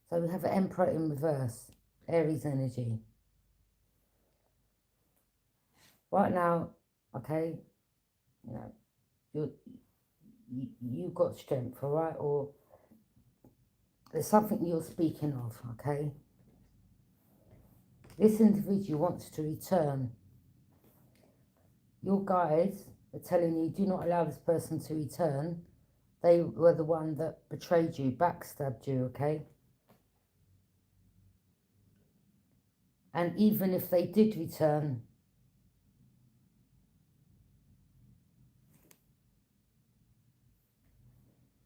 So we have an Emperor in reverse, Aries energy. Right now, okay, you know, you've got strength, all right? Or there's something you're speaking of, okay? This individual wants to return. Your guides are telling you, do not allow this person to return. They were the one that betrayed you, backstabbed you, okay? And even if they did return,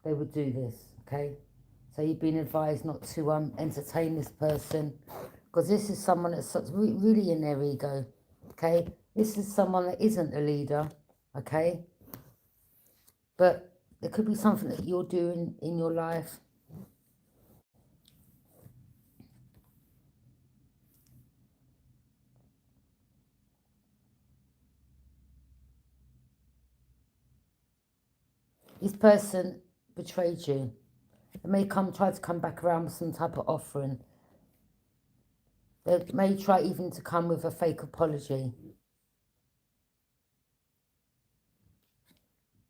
they would do this, okay? So you've been advised not to entertain this person, because this is someone that's really in their ego, okay? This is someone that isn't a leader, okay? But there could be something that you're doing in your life. This person betrayed you. They may try to come back around with some type of offering. They may try even to come with a fake apology.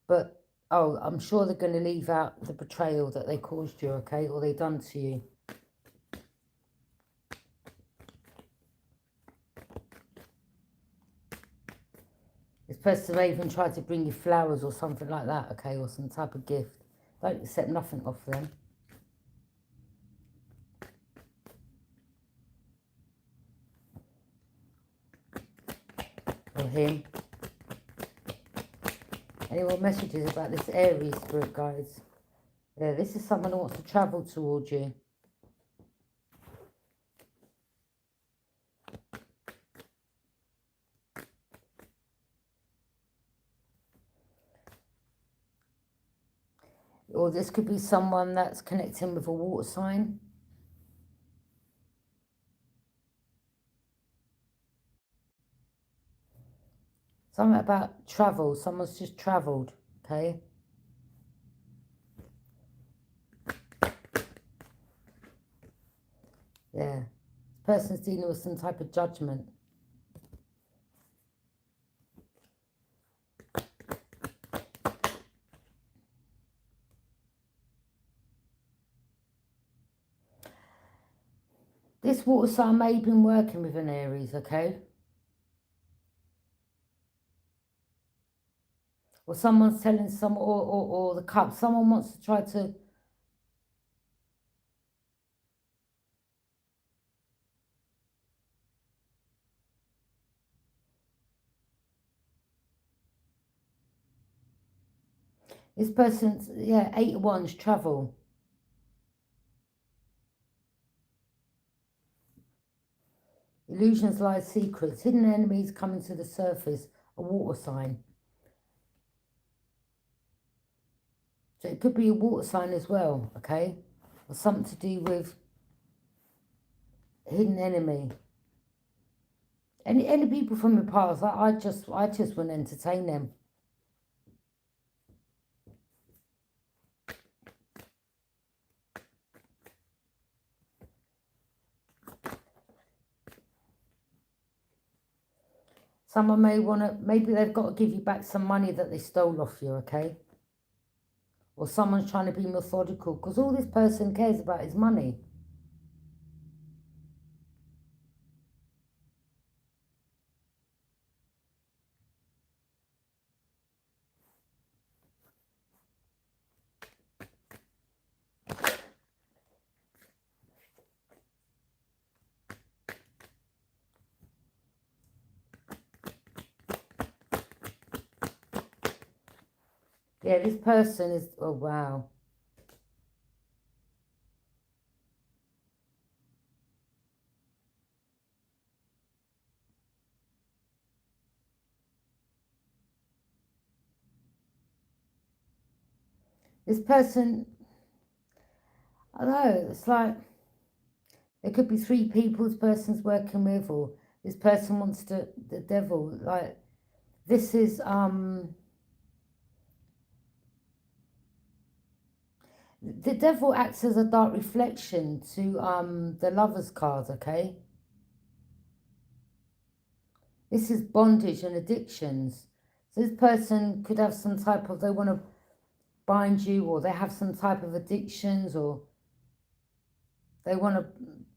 But, oh, I'm sure they're going to leave out the betrayal that they caused you, okay? Or they done to you. This person may even try to bring you flowers or something like that, okay? Or some type of gift. Don't accept nothing off them. Or him. Any more messages about this Aries spirit, guys? Yeah, this is someone who wants to travel towards you. Or this could be someone that's connecting with a water sign. Something about travel. Someone's just travelled, okay? Yeah. This person's dealing with some type of judgment. This water sign may have been working with an Aries, okay? Or someone's telling someone, or the cup, someone wants to try to... This person's, yeah, 8 of Wands, travel. Illusions, lies, secrets. Hidden enemies coming to the surface. A water sign. So it could be a water sign as well, okay? Or something to do with hidden enemy. Any people from the past, I just wouldn't entertain them. Someone may want to, maybe they've got to give you back some money that they stole off you, okay? Or someone's trying to be methodical, because all this person cares about is money. Yeah, this person is, oh wow. This person, I don't know, it's like, there could be 3 people this person's working with, or this person wants to, the devil, like, this is, The devil acts as a dark reflection to the Lover's card, okay? This is bondage and addictions. So this person could have some type of, they want to bind you, or they have some type of addictions, or they want to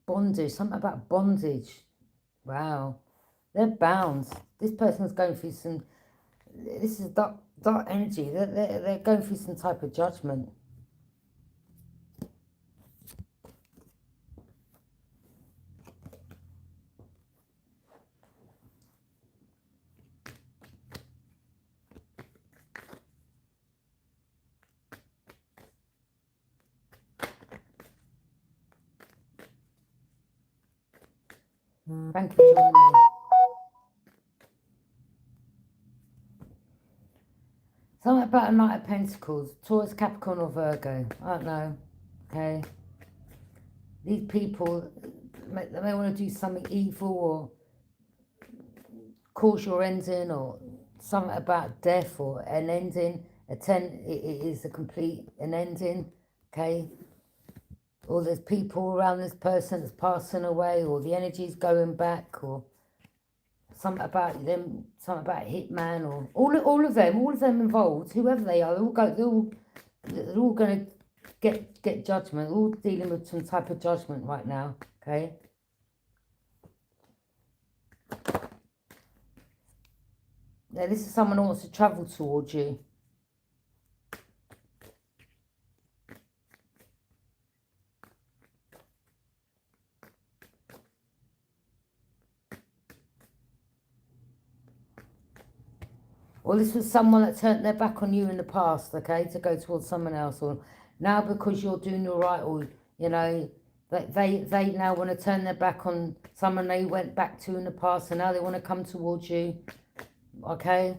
bondage, something about bondage. Wow. They're bound. This person's going through some, this is dark energy. They're going through some type of judgment. Thank you for joining me. Something about a Knight of Pentacles, Taurus, Capricorn or Virgo. I don't know. Okay. These people, they may want to do something evil or cause your ending, or something about death or an ending. It is a complete an ending. Okay. Or there's people around this person that's passing away, or the energy's going back, or something about them, something about Hitman, or all of them involved, whoever they are, they're all going to get judgment. They're all dealing with some type of judgment right now. Okay. Now this is someone who wants to travel towards you. Or this was someone that turned their back on you in the past, okay, to go towards someone else. Or now because you're doing all right, or, you know, they now want to turn their back on someone they went back to in the past, and now they want to come towards you, okay?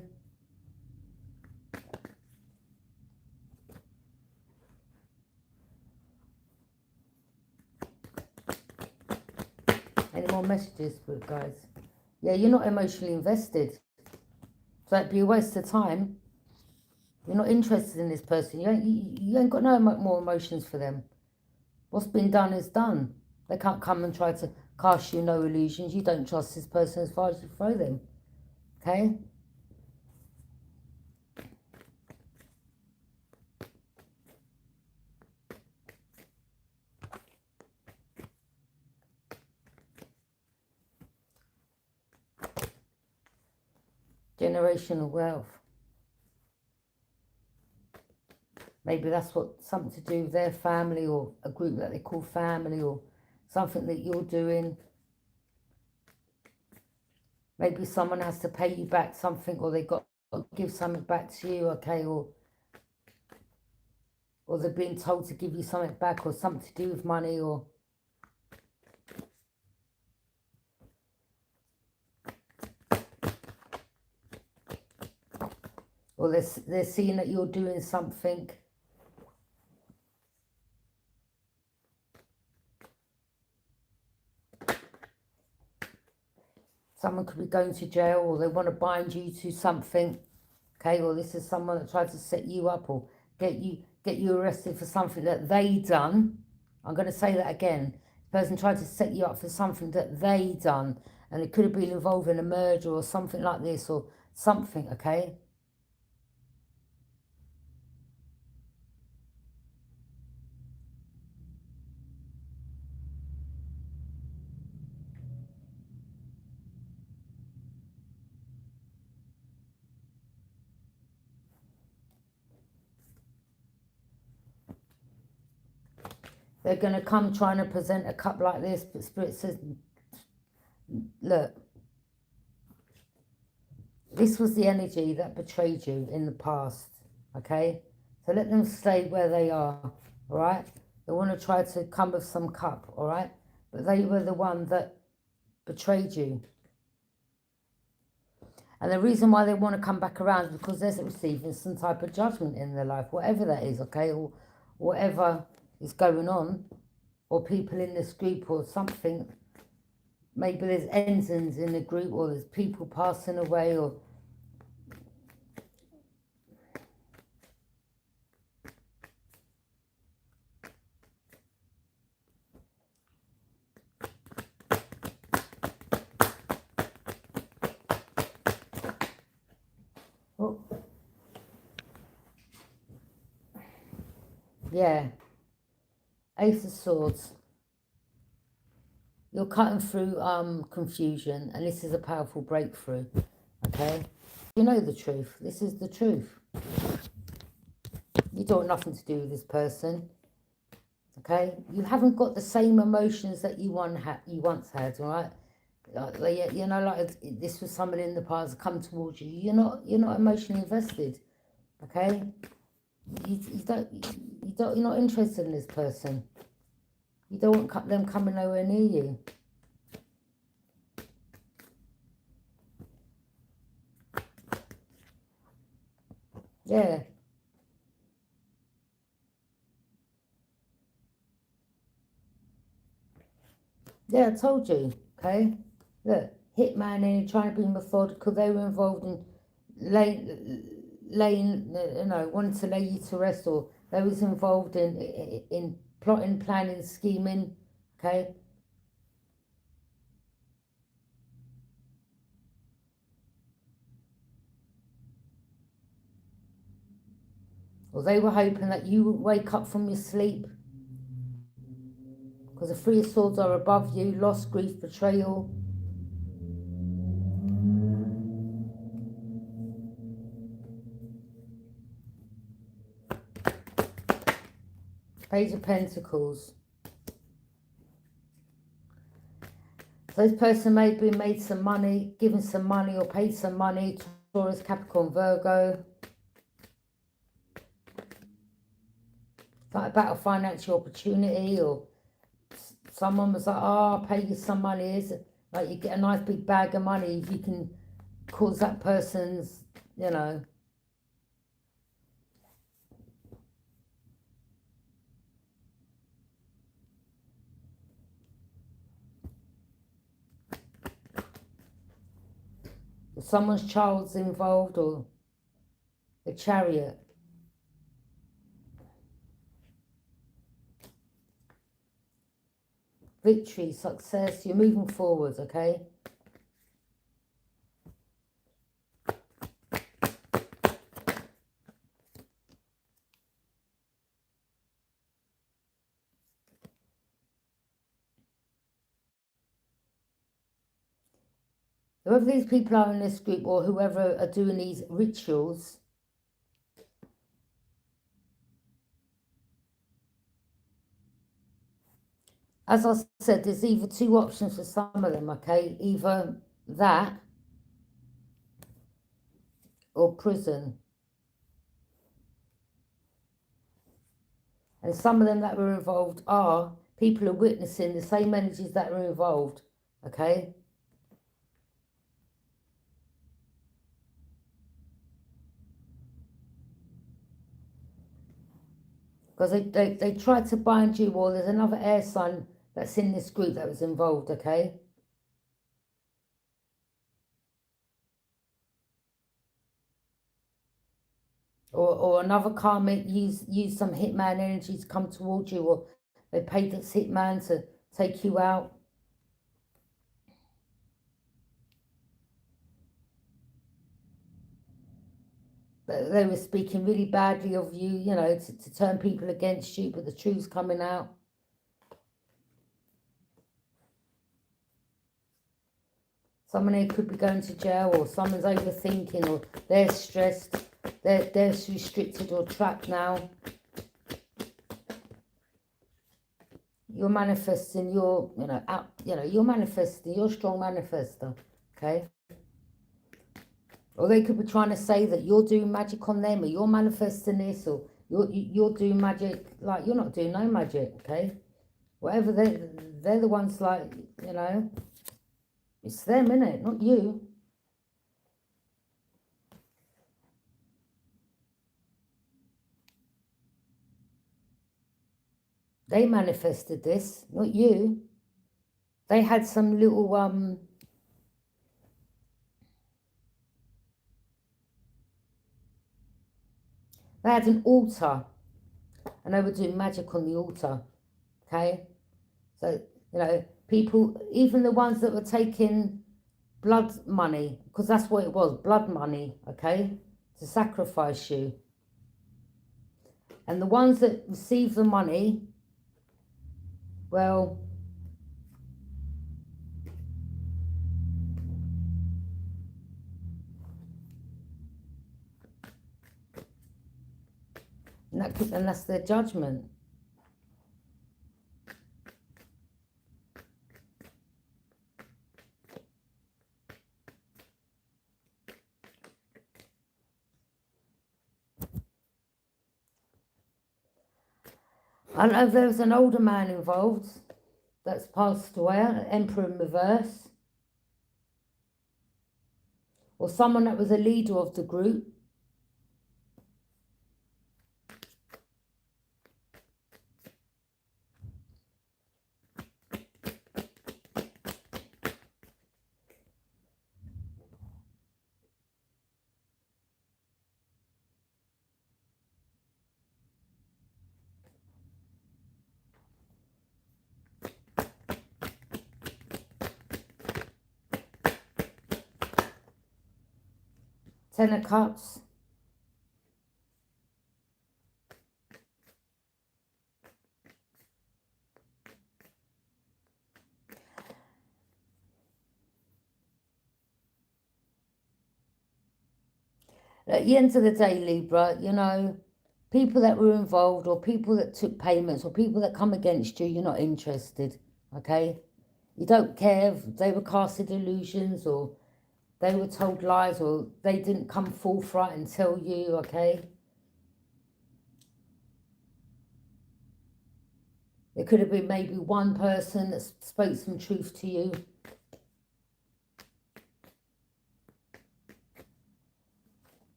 Any more messages, guys? Yeah, you're not emotionally invested. So it'd be a waste of time. You're not interested in this person. You ain't got no more emotions for them. What's been done is done. They can't come and try to cast you no illusions. You don't trust this person as far as you throw them. Okay? Generational wealth. Maybe that's what, something to do with their family, or a group that they call family, or something that you're doing. Maybe someone has to pay you back something, or they got to give something back to you, okay? Or they're being told to give you something back, or something to do with money, or they're seeing that you're doing something. Someone could be going to jail, or they want to bind you to something, okay? Or this is someone that tried to set you up, or get you arrested for something that they done. I'm going to say that again. The person tried to set you up for something that they done, and it could have been involved in a murder or something like this, or something, okay? They're going to come trying to present a cup like this, but Spirit says, look, this was the energy that betrayed you in the past, okay? So let them stay where they are, all right? They want to try to come with some cup, all right? But they were the one that betrayed you. And the reason why they want to come back around is because they're receiving some type of judgment in their life, whatever that is, okay? Or whatever is going on, or people in this group or something. Maybe there's endings in the group, or there's people passing away, or Yeah. Ace of Swords. You're cutting through confusion, and this is a powerful breakthrough. Okay? You know the truth. This is the truth. You don't want nothing to do with this person. Okay? You haven't got the same emotions that you once had, all right? You know, like this was somebody in the past come towards you. You're not emotionally invested. Okay? You're not interested in this person. You don't want them coming nowhere near you. Yeah. Yeah, I told you. Okay? Look, hitman and trying to be methodical. They were involved in laying, wanting to lay you to rest, or they was involved in plotting, planning, scheming. Okay? Or they were hoping that you would wake up from your sleep, because the Three of Swords are above you. Loss, grief, betrayal. Page of Pentacles. So this person may have been made some money, given some money, or paid some money. Taurus, Capricorn, Virgo. Like about a financial opportunity, or someone was like, oh, I'll pay you some money. Is like you get a nice big bag of money if you can cause that person's, if someone's child's involved, or the Chariot. Victory, success, you're moving forward, okay? Whoever these people are in this group, or whoever are doing these rituals, as I said, there's either two options for some of them, okay? Either that or prison. And some of them that were involved are people are witnessing the same energies that were involved, okay? Because they tried to bind you, or there's another air sign that's in this group that was involved, okay? Or another karmic use some hitman energy to come towards you, or they paid this hitman to take you out. But they were speaking really badly of you, to turn people against you, but the truth's coming out. Someone here could be going to jail, or someone's overthinking, or they're stressed, they're restricted or trapped now. You're manifesting, you're manifesting, you're a strong manifester, okay? Or they could be trying to say that you're doing magic on them, or you're manifesting this, or you're doing magic. Like, you're not doing no magic, okay? Whatever, they're the ones, like, it's them, innit? Not you. They manifested this, not you. They had some little, they had an altar, and they were doing magic on the altar, okay? So, people, even the ones that were taking blood money, because that's what it was, blood money, okay, to sacrifice you. And the ones that receive the money, well, and that's their judgment. I don't know if there was an older man involved that's passed away, an emperor in reverse, or someone that was a leader of the group. Ten of Cups. At the end of the day, Libra, you know, people that were involved or people that took payments or people that come against you, you're not interested, okay? You don't care if they were casted illusions or they were told lies or they didn't come forthright and tell you, okay? There could have been maybe one person that spoke some truth to you.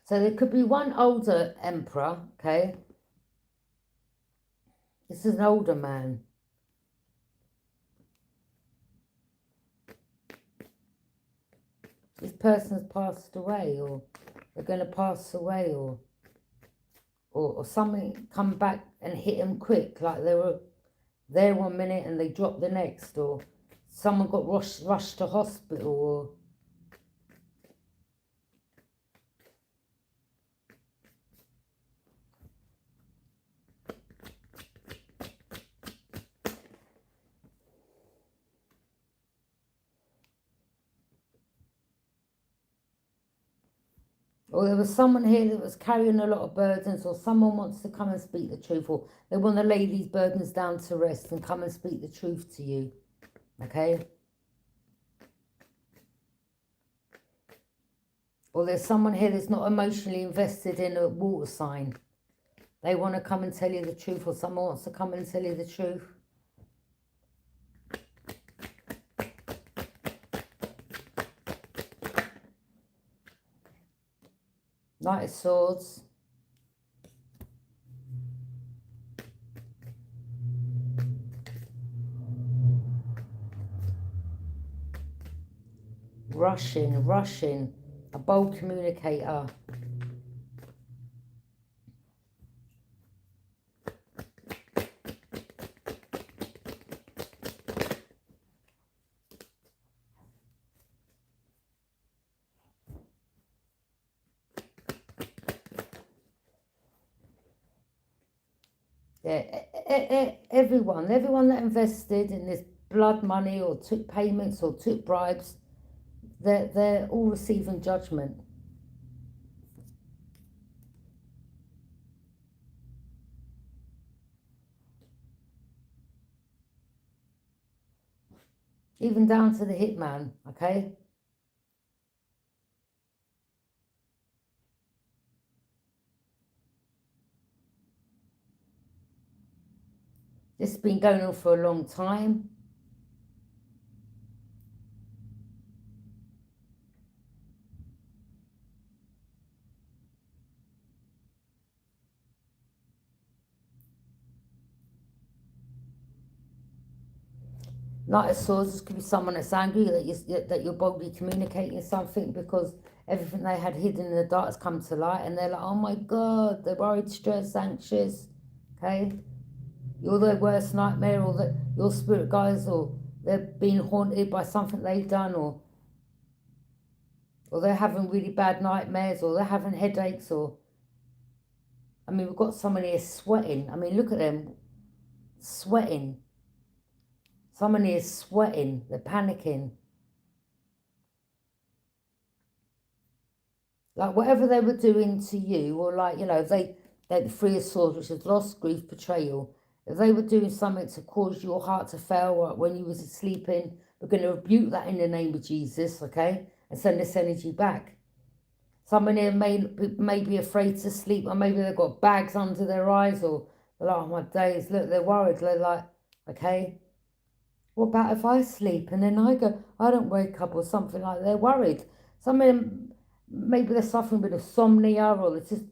So there could be one older emperor, okay? This is an older man. This person's passed away, or they're going to pass away, or something come back and hit them quick, like they were there 1 minute and they dropped the next, or someone got rushed to hospital, or there was someone here that was carrying a lot of burdens, or someone wants to come and speak the truth, or they want to lay these burdens down to rest and come and speak the truth to you, okay? Or there's someone here that's not emotionally invested in a water sign. They want to come and tell you the truth, or someone wants to come and tell you the truth. Knight of Swords. Rushing. A bold communicator. Yeah, everyone that invested in this blood money or took payments or took bribes, they're all receiving judgment. Even down to the hitman, okay? This has been going on for a long time. Knight of Swords, this could be someone that's angry that you're boldly communicating something because everything they had hidden in the dark has come to light, and they're like, oh my God, they're worried, stressed, anxious, okay? You're their worst nightmare, or your spirit guides or they're being haunted by something they've done, or they're having really bad nightmares, or they're having headaches, or I mean, we've got someone here sweating. I mean, look at them sweating. Someone here sweating. They're panicking. Like whatever they were doing to you, or like, you know, they the Three of Swords, which is loss, grief, betrayal. If they were doing something to cause your heart to fail when you was sleeping, we're going to rebuke that in the name of Jesus, okay? And send this energy back. Someone here may be afraid to sleep, or maybe they've got bags under their eyes, or they're like, oh my days, look, they're worried. They're like, okay, what about if I sleep and then I don't wake up or something like that? They're worried. Some of them, maybe they're suffering with insomnia, or they're just,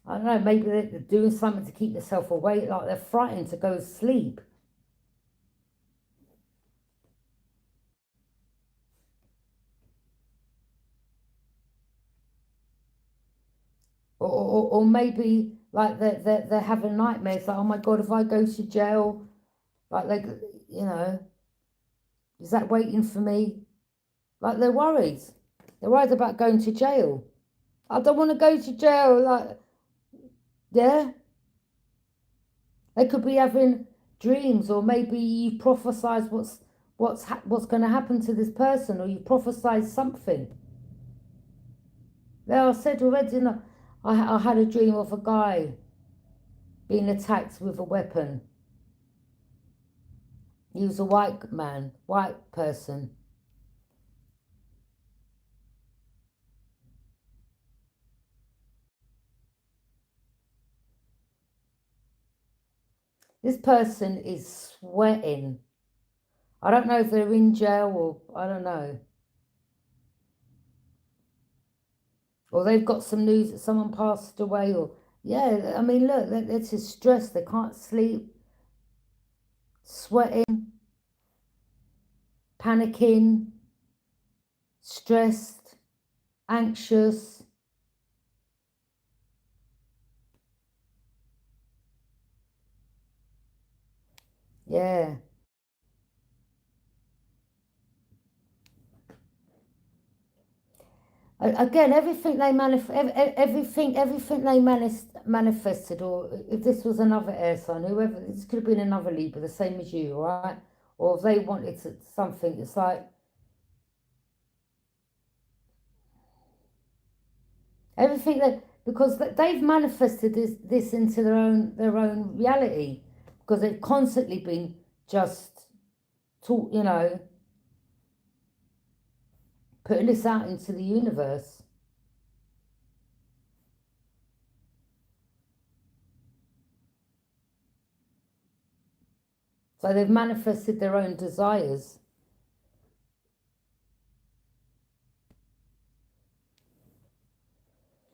I don't know, maybe they're doing something to keep themselves awake, like they're frightened to go to sleep. Or maybe like they're having nightmares, like, oh my God, if I go to jail, like they, you know, is that waiting for me? Like they're worried. They're worried about going to jail. I don't want to go to jail. Like, yeah. They could be having dreams, or maybe you prophesied what's going to happen to this person, or you prophesied something. Yeah, I said already. I had a dream of a guy being attacked with a weapon. He was a white man, white person. This person is sweating. I don't know if they're in jail, or I don't know. Or they've got some news that someone passed away, or yeah, I mean, look, they're just stressed. They can't sleep, sweating, panicking, stressed, anxious. Yeah. Again, everything they everything they manifested, or if this was another air sign, whoever, this could have been another Libra, the same as you, all right? Or if they wanted something, it's like everything that, because they've manifested this into their own reality, because they've constantly been just taught, you know, putting this out into the universe. So they've manifested their own desires.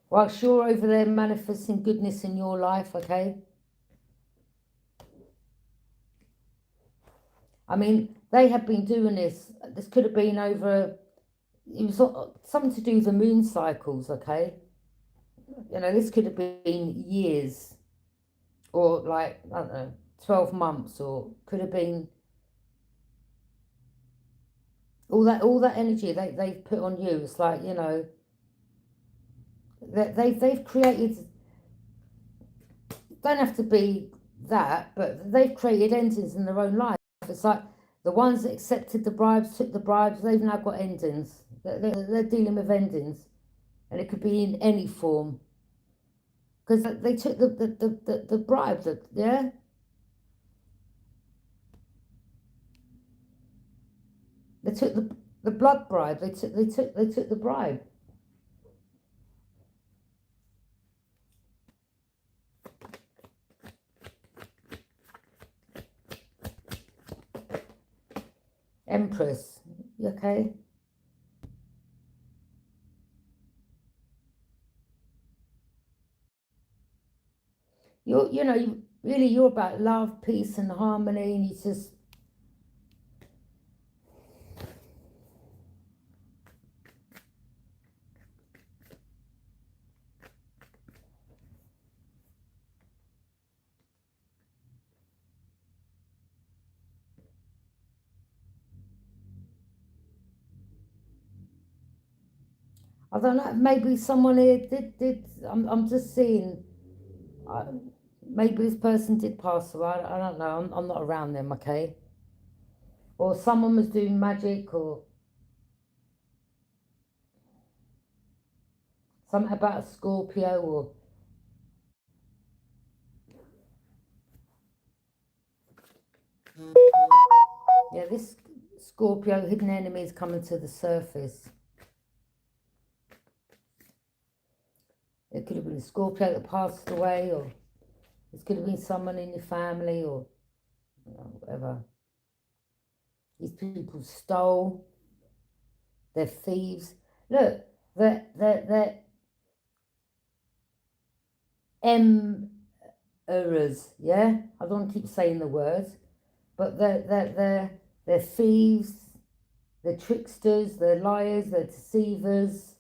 Well, sure, over there manifesting goodness in your life, okay? I mean, they have been doing this. This could have been over, it was something to do with the moon cycles, okay? You know, this could have been years, or like, I don't know, 12 months, or could have been all that energy they've put on you. It's like, you know, they've created, don't have to be that, but they've created endings in their own life. It's like the ones that accepted the bribes, took the bribes, they've now got endings. They're dealing with endings, and it could be in any form, because they took the bribe. Yeah, they took the blood bribe. They took the bribe. Empress. You okay? You're about love, peace, and harmony, and you just, I don't know, maybe someone here did, I'm just seeing, maybe this person did pass away, I don't know, I'm not around them, okay? Or someone was doing magic, or something about a Scorpio, or yeah, this Scorpio hidden enemy is coming to the surface. It could have been a Scorpio that passed away, or it could have been someone in your family, or whatever. These people stole. They're thieves. Look, they're errors. Yeah, I don't want to keep saying the words, but they're thieves. They're tricksters. They're liars. They're deceivers.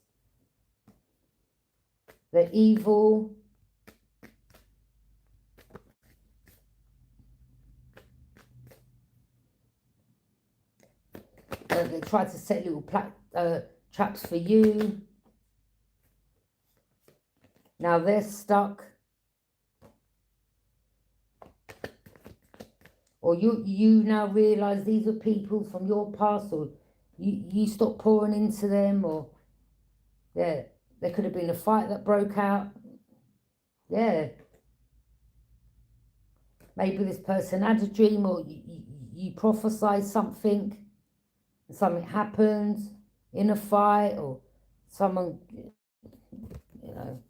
They're evil. They try to set little traps for you. Now they're stuck. Or you now realise these are people from your past, or you stop pouring into them, or yeah, there could have been a fight that broke out. Yeah. Maybe this person had a dream, or you prophesied something, and something happens in a fight, or someone, you know.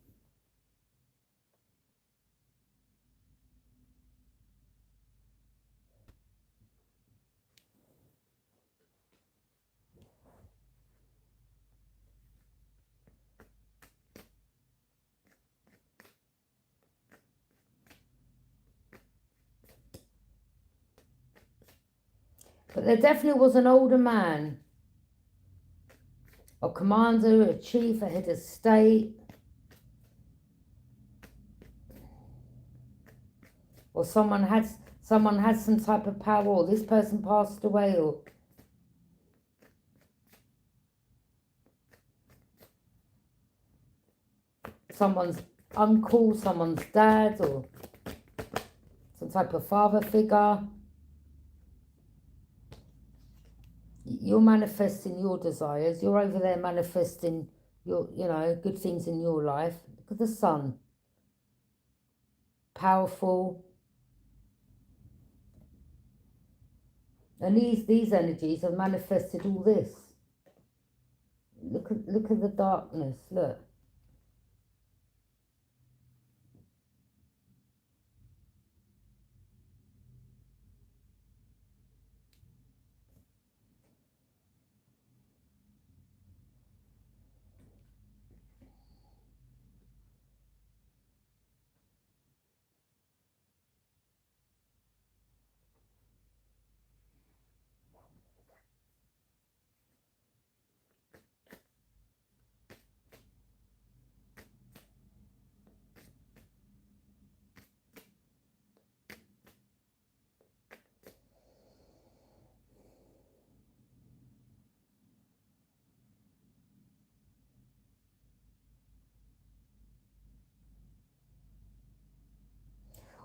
But there definitely was an older man, a commander, a chief, a head of state, or someone had some type of power, or this person passed away, or someone's uncle, someone's dad, or some type of father figure. You're manifesting your desires. You're over there manifesting your, good things in your life. Look at the sun. Powerful. And these energies have manifested all this. Look at the darkness. Look.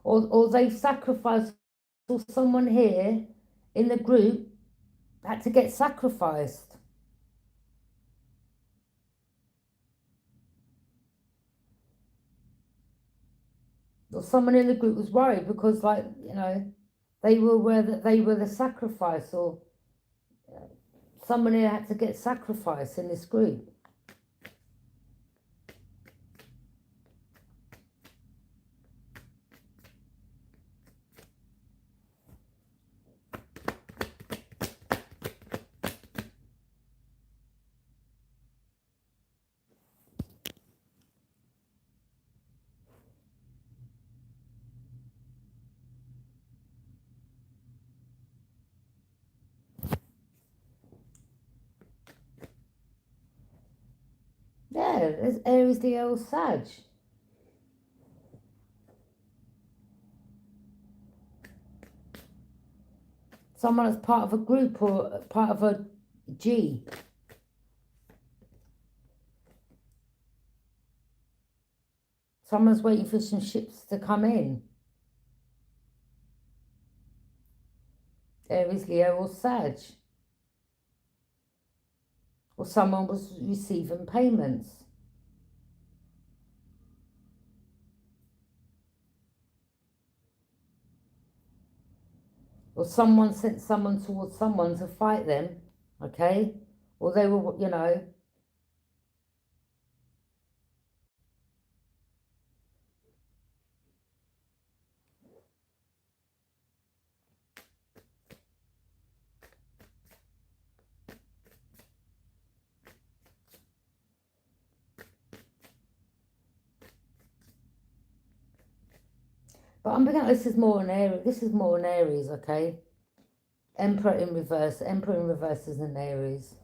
Or they've sacrificed, or someone here in the group had to get sacrificed. Or someone in the group was worried because, like, they were aware that they were the sacrifice, or someone here had to get sacrificed in this group. Yeah, there's Aries, Leo, Sag. Someone that's part of a group or part of a G. Someone's waiting for some ships to come in. Aries, Leo or Sag. Or someone was receiving payments. Or someone sent someone towards someone to fight them, okay? Or they were, you know. But I'm beginning, this is more an Aries. This is more an Aries, okay? Emperor in reverse. Emperor in reverse is an Aries.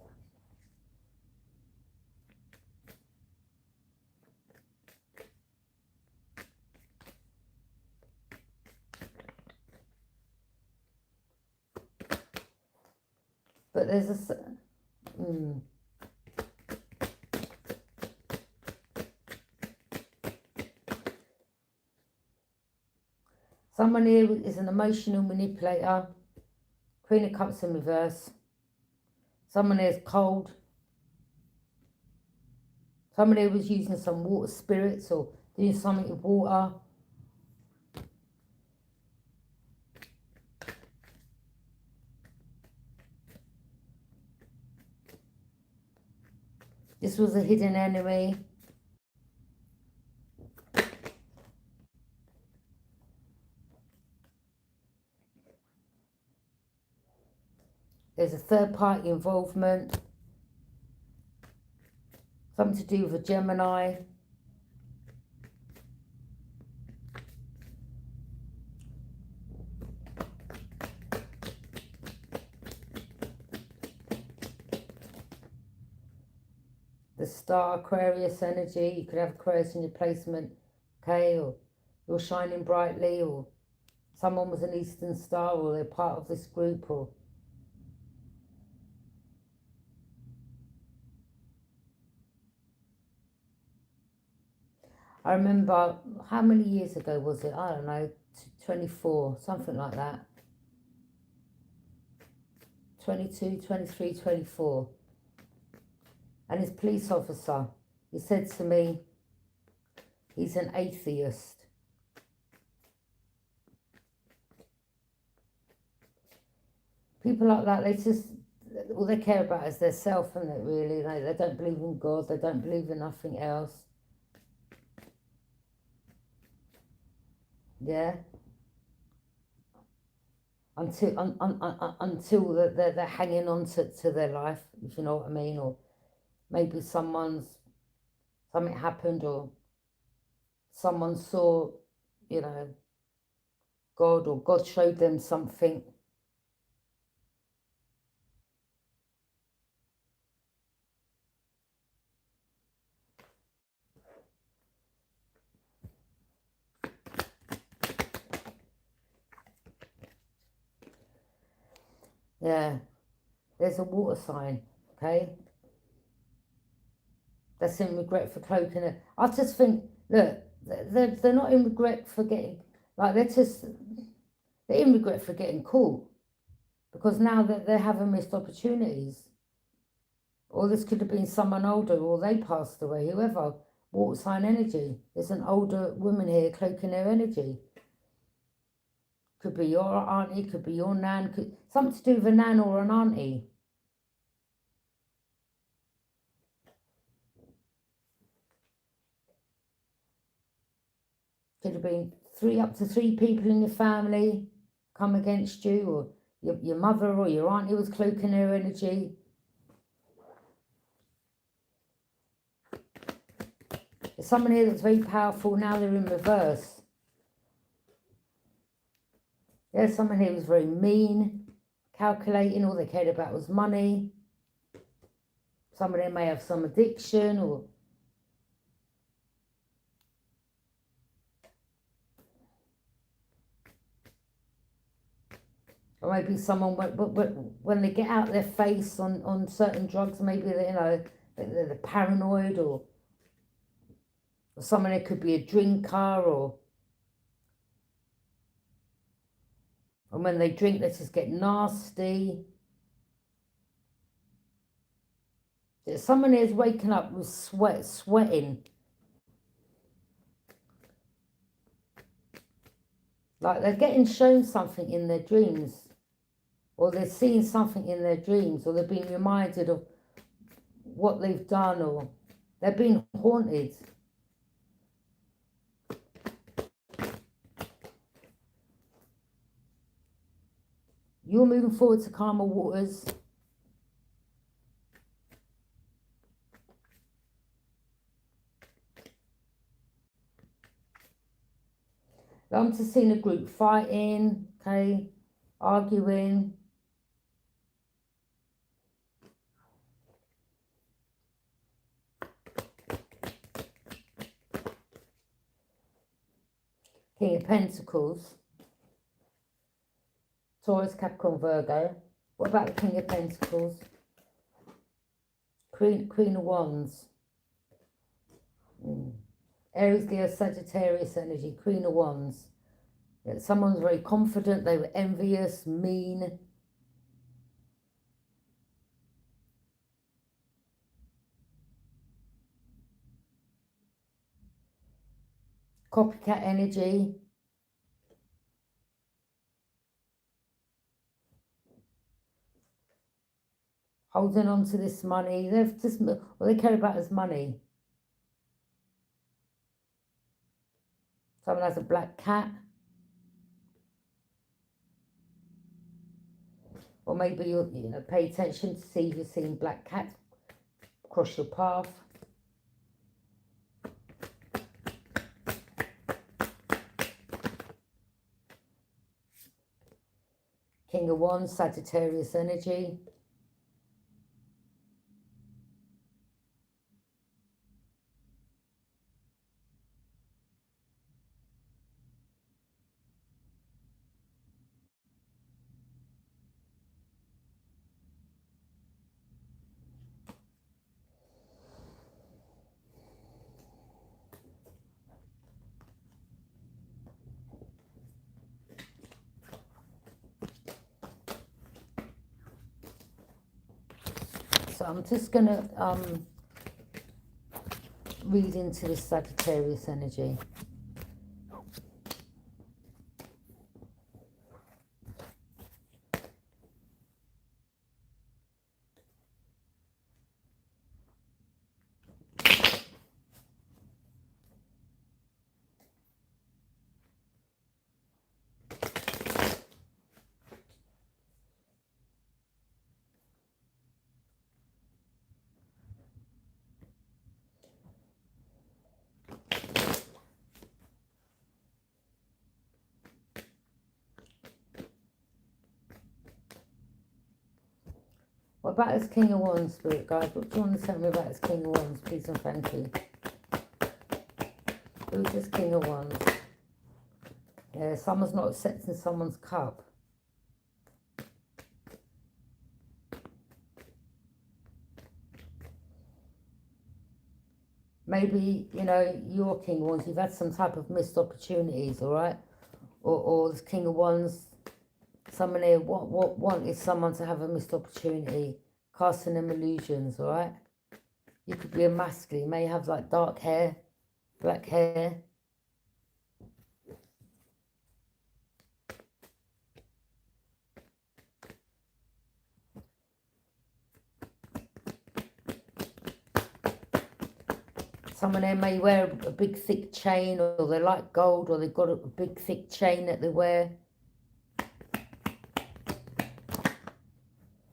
But there's a... Someone here is an emotional manipulator. Queen of Cups in reverse. Someone here is cold. Someone here was using some water spirits or doing something with water. This was a hidden enemy. There's a third party involvement. Something to do with a Gemini. The star, Aquarius energy. You could have Aquarius in your placement, okay? Or you're shining brightly, or someone was an Eastern star, or they're part of this group, or... I remember, how many years ago was it? I don't know, 24, something like that. 22, 23, 24. And his police officer, he said to me, he's an atheist. People like that, they just, all they care about is their self, isn't it, really? They don't believe in God, they don't believe in nothing else. Yeah. Until they're hanging on to their life, if you know what I mean, or maybe something happened, or someone saw, you know, God, or God showed them something. Yeah, there's a water sign, okay? That's in regret for cloaking it. I just think, look, they're not in regret for getting, like, they're in regret for getting caught. Because now that they're having missed opportunities. Or this could have been someone older, or they passed away, whoever. Water sign energy. There's an older woman here cloaking their energy. Could be your auntie, could be your nan, something to do with a nan or an auntie. Could have been up to three people in your family come against you, or your mother or your auntie was cloaking her energy. There's someone here that's very powerful, now they're in reverse. There's someone here who's very mean, calculating, all they cared about was money. Some of them may have some addiction, or maybe someone, when they get out their face on certain drugs, maybe they're paranoid, or Or someone that could be a drinker, or and when they drink, they just get nasty. Someone is waking up with sweating. Like they're getting shown something in their dreams. Or they're seeing something in their dreams. Or they're being reminded of what they've done. Or they're being haunted. You're moving forward to calmer waters. I'm just seeing a group fighting, okay, arguing. King of Pentacles. Taurus, Capricorn, Virgo. What about the King of Pentacles? Queen of Wands. Aries, Leo, Sagittarius energy. Queen of Wands. Yeah, someone's very confident. They were envious, mean. Copycat energy. Holding on to this money. They've just, all they care about is money. Someone has a black cat. Or maybe you'll, pay attention to see if you're seeing black cats cross your path. King of Wands, Sagittarius energy. So I'm just going to read into this Sagittarius energy. What about this King of Wands, Spirit Guide? What do you want to tell me about this King of Wands, please and thank you? Who's this King of Wands? Yeah, someone's not accepting someone's cup. Maybe, you're King of Wands, you've had some type of missed opportunities, all right? Or this King of Wands, someone here wanted someone to have a missed opportunity, casting them illusions, all right? You could be a masculine, you may have like dark hair, black hair. Someone there may wear a big thick chain, or they like gold, or they've got a big thick chain that they wear.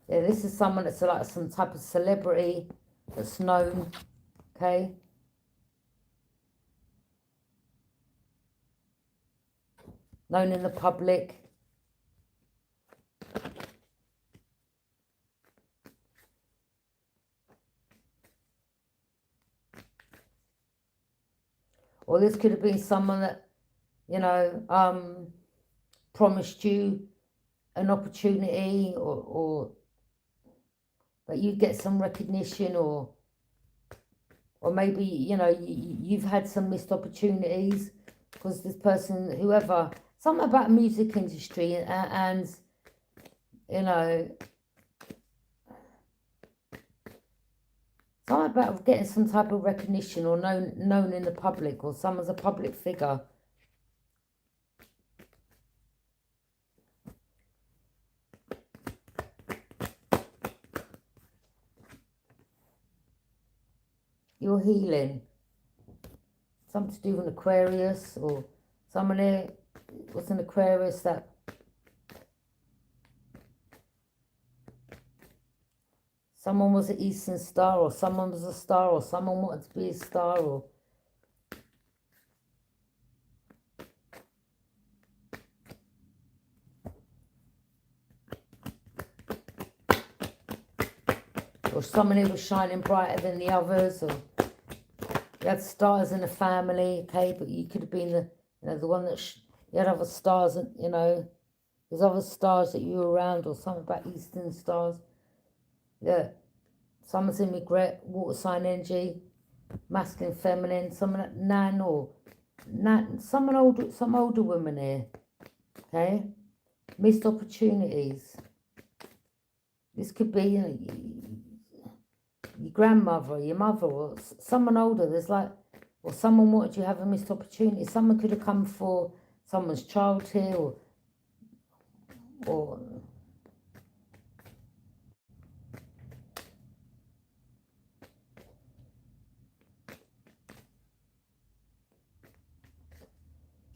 Yeah, this is someone that's like some type of celebrity that's known, okay? Known in the public. Or this could have been someone that, promised you an opportunity, or that you get some recognition, or Or maybe, you know, you've had some missed opportunities because this person, whoever, something about music industry and you know, something about getting some type of recognition or known in the public, or someone's a public figure. You're healing. Something to do with Aquarius, or someone there was an Aquarius that someone was an Eastern Star, or someone was a star, or someone wanted to be a star, or someone who was shining brighter than the others, or you had stars in the family, okay, but you could have been the, you know, the one that you had other stars, and you know, there's other stars that you were around, or something about Eastern stars. Yeah, someone's in regret, water sign energy, masculine, feminine, someone at nan, or nan, someone older, some older woman here, okay, missed opportunities. This could be, you know, your grandmother, your mother, or someone older. There's like, or someone wanted you to have a missed opportunity. Someone could have come for someone's child here, or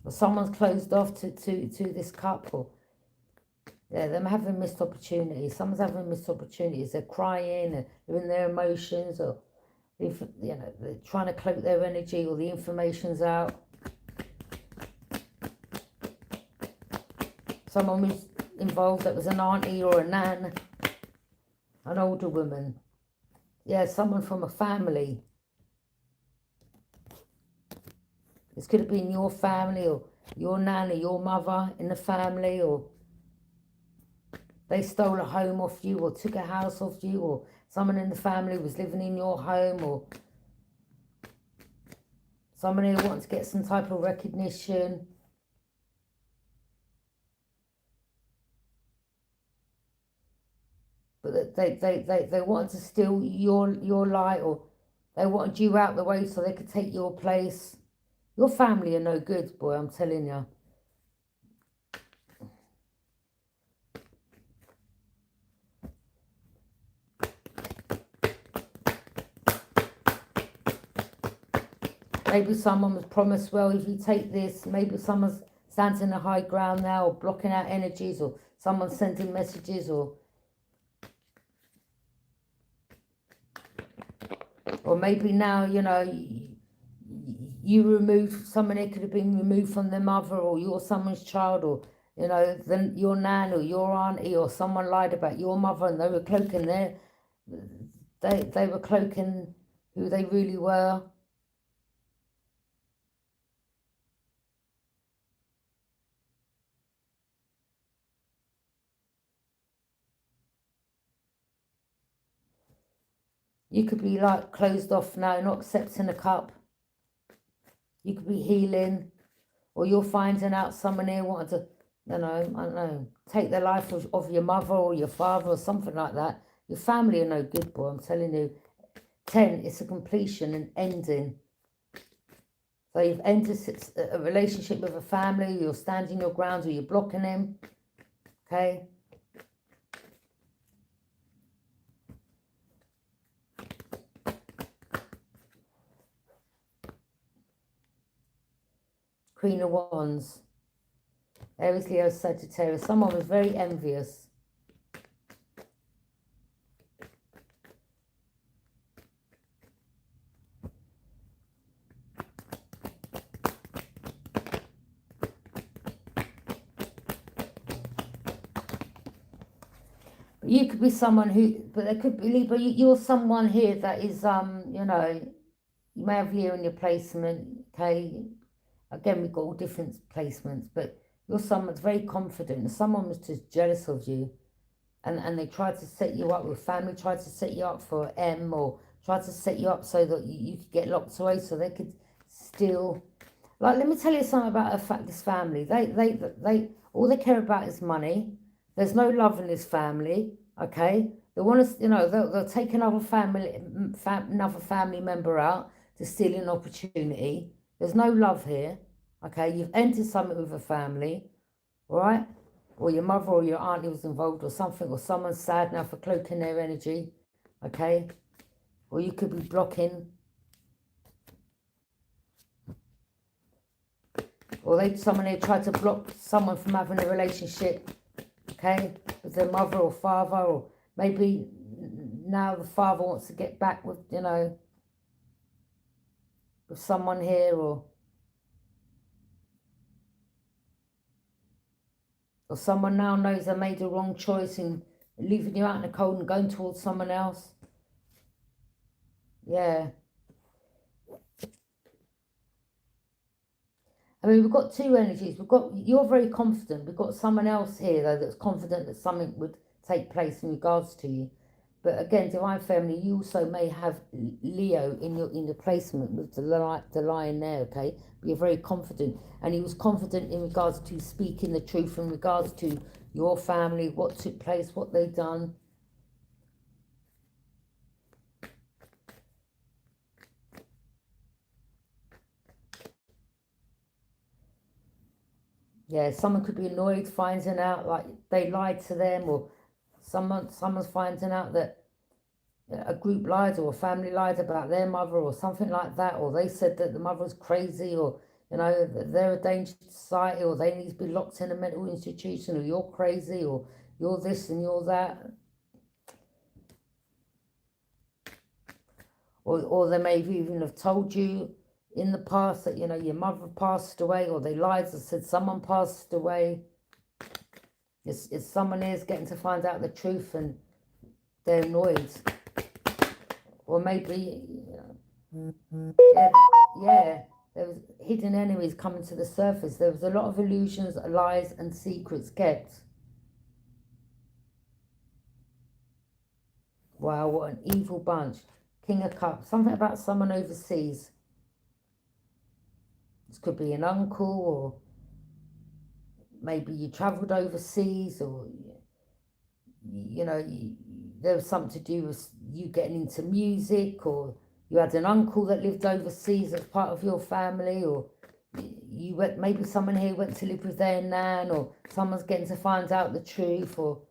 someone's closed off to this couple. Yeah, them having missed opportunities. Someone's having missed opportunities. They're crying, they're in their emotions, or if you know, they're trying to cloak their energy, or the information's out. Someone was involved that was an auntie or a nan, an older woman. Yeah, someone from a family. This could have been your family, or your nan, or your mother in the family, or they stole a home off you, or took a house off you, or someone in the family was living in your home, or someone who wants to get some type of recognition. But they wanted to steal your light, or they wanted you out the way so they could take your place. Your family are no good, boy, I'm telling you. Maybe someone was promised, well, if you take this, maybe someone's stands in the high ground now, or blocking out energies, or someone's sending messages, or maybe now, you know, you remove someone who could have been removed from their mother, or you're someone's child, or you know, then your nan or your auntie, or someone lied about your mother, and they were cloaking they were cloaking who they really were. You could be like closed off now, not accepting a cup. You could be healing, or you're finding out someone here wanted to, you know, I don't know, take the life of your mother or your father or something like that. Your family are no good, boy, I'm telling you. 10, it's a completion and ending. So you've entered a relationship with a family, you're standing your ground, or you're blocking them, okay? Queen of Wands, Aries, Leo, Sagittarius. Someone was very envious. You could be someone who, but there could be, Libra, you're someone here that is, you know, you may have Leo in your placement, okay? Again, we've got all different placements, but you're someone that's very confident. Someone was just jealous of you, and they tried to set you up with family, tried to set you up for M, or tried to set you up so that you could get locked away, so they could steal. Like, let me tell you something about this family. They all they care about is money. There's no love in this family. Okay, they want to, they'll take another family member out to steal an opportunity. There's no love here. Okay, you've entered something with a family, all right? Or your mother or your auntie was involved or something, or someone's sad now for cloaking their energy. Okay, or you could be blocking. Or someone here tried to block someone from having a relationship, okay, with their mother or father, or maybe now the father wants to get back with, with someone here, or someone now knows they made the wrong choice in leaving you out in the cold and going towards someone else. Yeah. I mean, we've got two energies. You're very confident. We've got someone else here, though, that's confident that something would take place in regards to you. But again, divine family, you also may have Leo in your placement with the lion there, okay? But you're very confident. And he was confident in regards to speaking the truth, in regards to your family, what took place, what they done. Yeah, someone could be annoyed finding out like they lied to them, or someone's finding out that a group lied or a family lied about their mother or something like that, or they said that the mother was crazy, or that they're a danger to society, or they need to be locked in a mental institution, or you're crazy, or you're this and you're that. Or they may even have told you in the past that your mother passed away, or they lied and said someone passed away. It's someone is getting to find out the truth and they're annoyed. Or maybe, yeah, there was hidden enemies coming to the surface. There was a lot of illusions, lies, and secrets kept. Wow, what an evil bunch. King of Cups, something about someone overseas. This could be an uncle, or maybe you travelled overseas, or, there was something to do with you getting into music, or you had an uncle that lived overseas as part of your family, or maybe someone here went to live with their nan, or someone's getting to find out the truth, or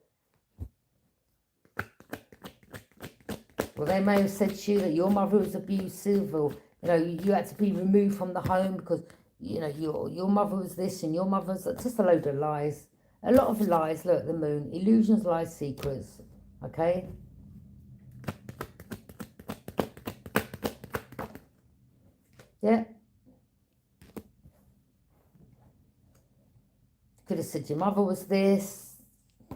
they may have said to you that your mother was abusive, or you had to be removed from the home because your mother was this and your mother's just a load of lies. A lot of lies. Look at the moon. Illusions, lies, secrets. Okay. Yeah. Could have said your mother was this.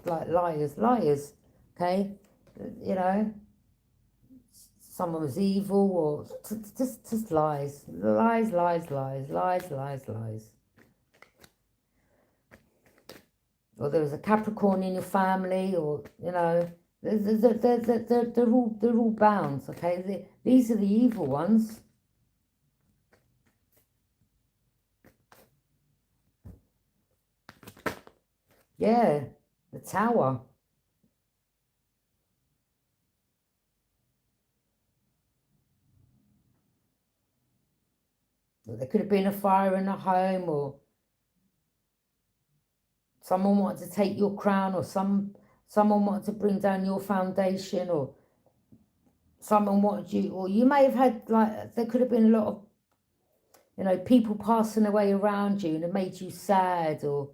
Like liars. Okay. Someone was evil, or just lies. Lies. Or there was a Capricorn in your family, or they're all bound. Okay, these are the evil ones. Yeah, the Tower. There could have been a fire in a home, or someone wanted to take your crown, or someone wanted to bring down your foundation, or someone wanted you, or you may have had, like, there could have been a lot of, people passing away around you, and it made you sad, or,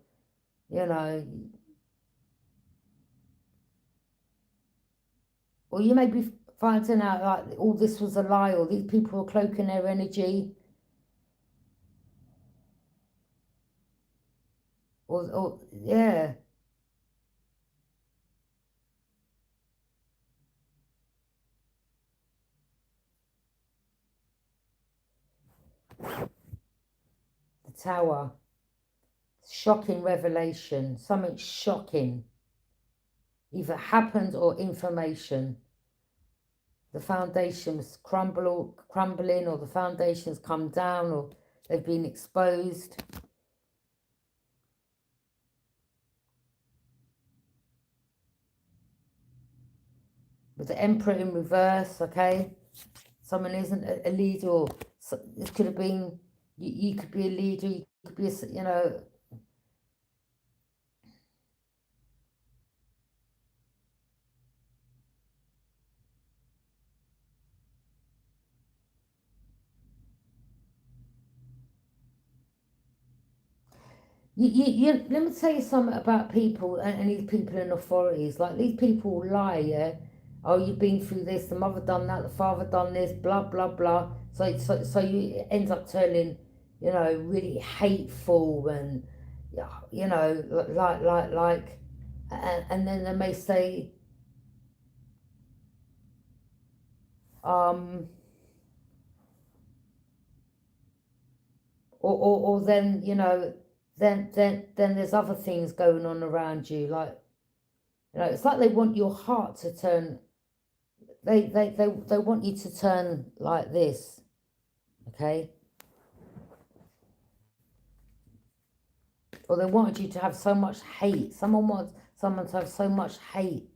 or you may be finding out like all this was a lie, or these people were cloaking their energy, or yeah. The Tower. Shocking revelation. Something shocking. Either happened or information. the foundation's crumbling, or the foundation's come down, or they've been exposed. With the Emperor in reverse, okay? Someone isn't a leader, or it could have been, you could be a leader, you could be, you know, let me tell you something about people and these people in authorities. Like, these people lie, yeah? Oh, you've been through this, the mother done that, the father done this, blah, blah, blah. So you it ends up turning, you know, really hateful and, you know, and then they may say, um, or then, you know, then there's other things going on around you. Like, you know, it's like they want your heart to turn, they want you to turn like this, okay? Or they wanted you to have so much hate. Someone wants someone to have so much hate.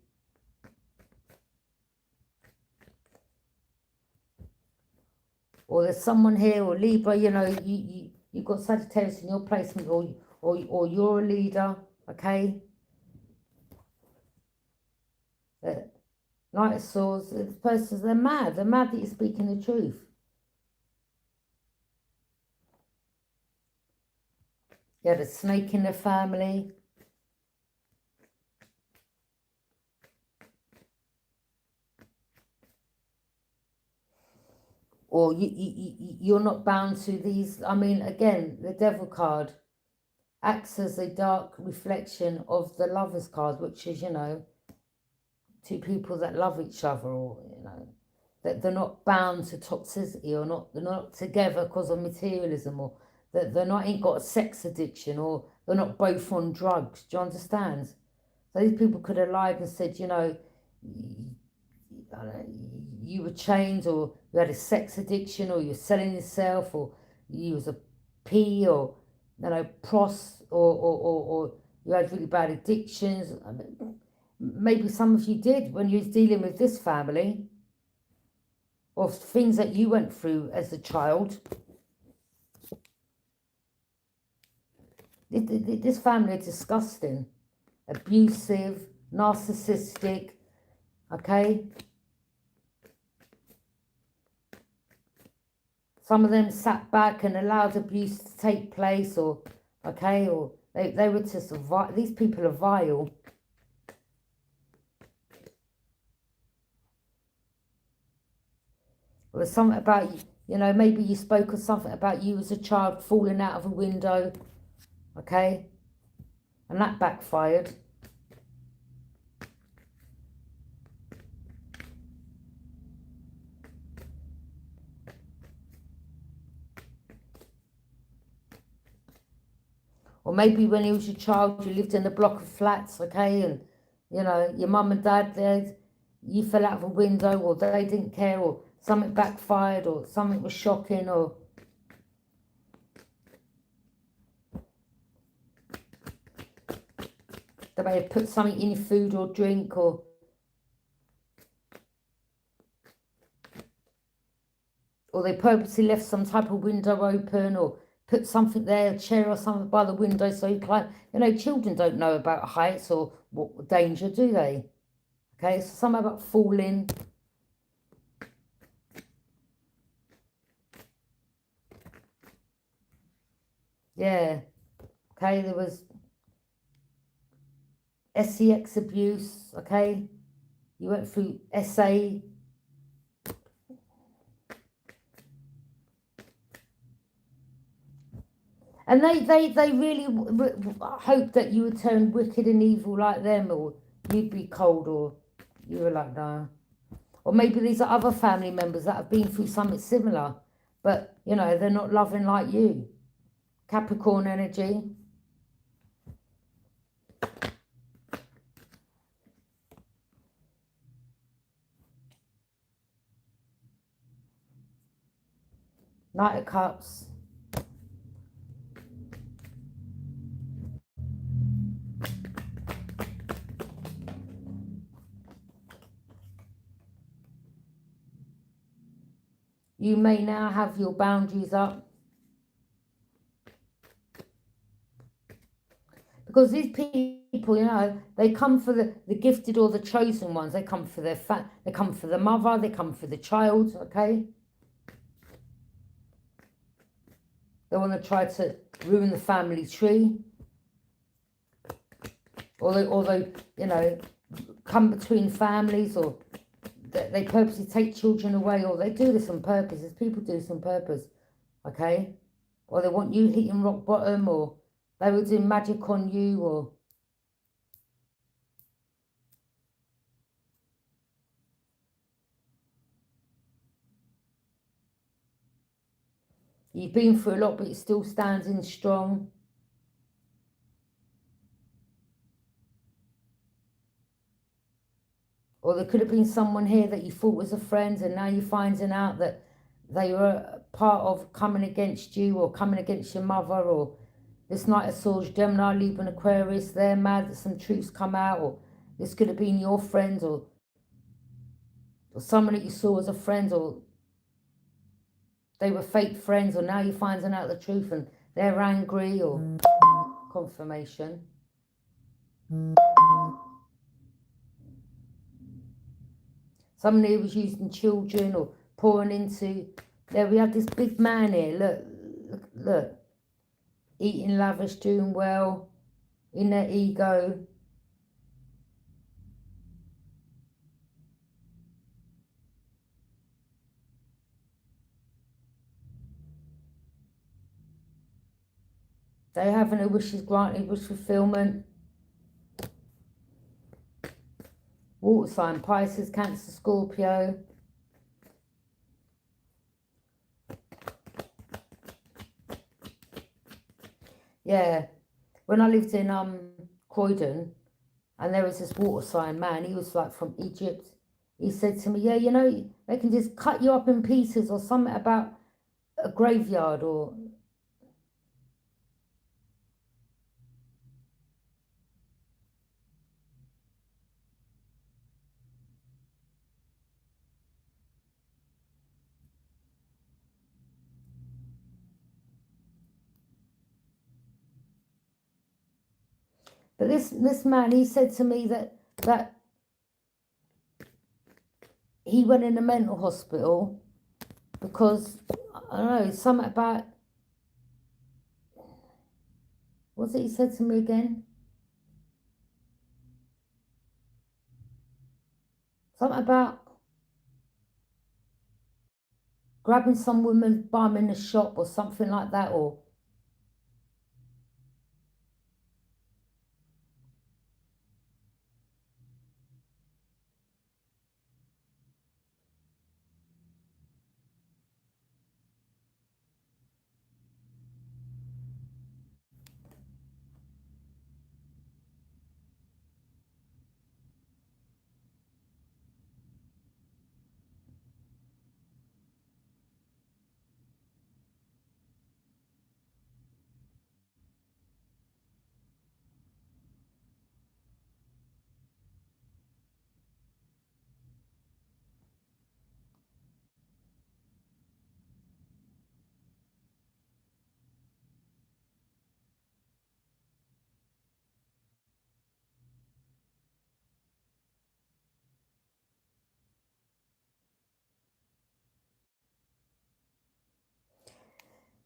Or there's someone here, or Libra, you know, you've got Sagittarius in your placement, or you're a leader, okay? Knight of Swords, this person's, they're mad that you're speaking the truth. You had a snake in the family. Or you're not bound to these. I mean, again, the Devil card acts as a dark reflection of the Lover's card, which is, you know, two people that love each other, or, you know, that they're not bound to toxicity, or they're not together because of materialism, or that they're not, ain't got a sex addiction, or they're not both on drugs. Do you understand? So these people could have lied and said, you know, you were chained, or you had a sex addiction, or you're selling yourself, or you was a P, or, you know, pros, or you had really bad addictions. I mean, maybe some of you did when you was dealing with this family, or things that you went through as a child. This family is disgusting, abusive, narcissistic, okay? Some of them sat back and allowed abuse to take place, or, okay, or they were to survive. These people are vile. Or something about, you know, maybe you spoke of something about you as a child falling out of a window, okay, and that backfired. Or maybe when you was a child, you lived in a block of flats, okay, and, you know, your mum and dad there, you fell out of a window, or they didn't care, or something backfired, or something was shocking, or they may have put something in your food or drink, or they purposely left some type of window open, or put something there, a chair or something by the window so you climb. You know, children don't know about heights or what danger, do they? Okay, so something about falling. Yeah. Okay, there was sex abuse, okay? You went through SA. And they really hoped that you would turn wicked and evil like them, or you'd be cold, or you were like, no. Or maybe these are other family members that have been through something similar, but, you know, they're not loving like you. Capricorn energy. Knight of Cups. You may now have your boundaries up. Because these people, you know, they come for the gifted or the chosen ones. They come for their they come for the mother, they come for the child, okay? They want to try to ruin the family tree. Or they, you know, come between families, or they purposely take children away, or they do this on purpose. There's people do this on purpose, okay? Or they want you hitting rock bottom, or they were doing magic on you, or you've been through a lot, but you're still standing strong. Or there could have been someone here that you thought was a friend, and now you're finding out that they were part of coming against you, or coming against your mother, or this Knight of Swords, Gemini, Libra, and Aquarius. They're mad that some truths come out, or this could have been your friend, or someone that you saw as a friend, or they were fake friends, or now you're finding out the truth and they're angry, or confirmation. Somebody was using children or pouring into. There we have this big man here. Look. Eating lavish, doing well, in their ego. They're having a wishes granted, wish fulfillment. Water sign, Pisces, Cancer, Scorpio. Yeah, when I lived in Croydon, and there was this water sign man, he was like from Egypt. He said to me, yeah, you know, they can just cut you up in pieces, or something about a graveyard, or... But this man, he said to me that he went in a mental hospital because, I don't know, something about... What's it he said to me again? Something about grabbing some woman's bum in the shop, or something like that, or...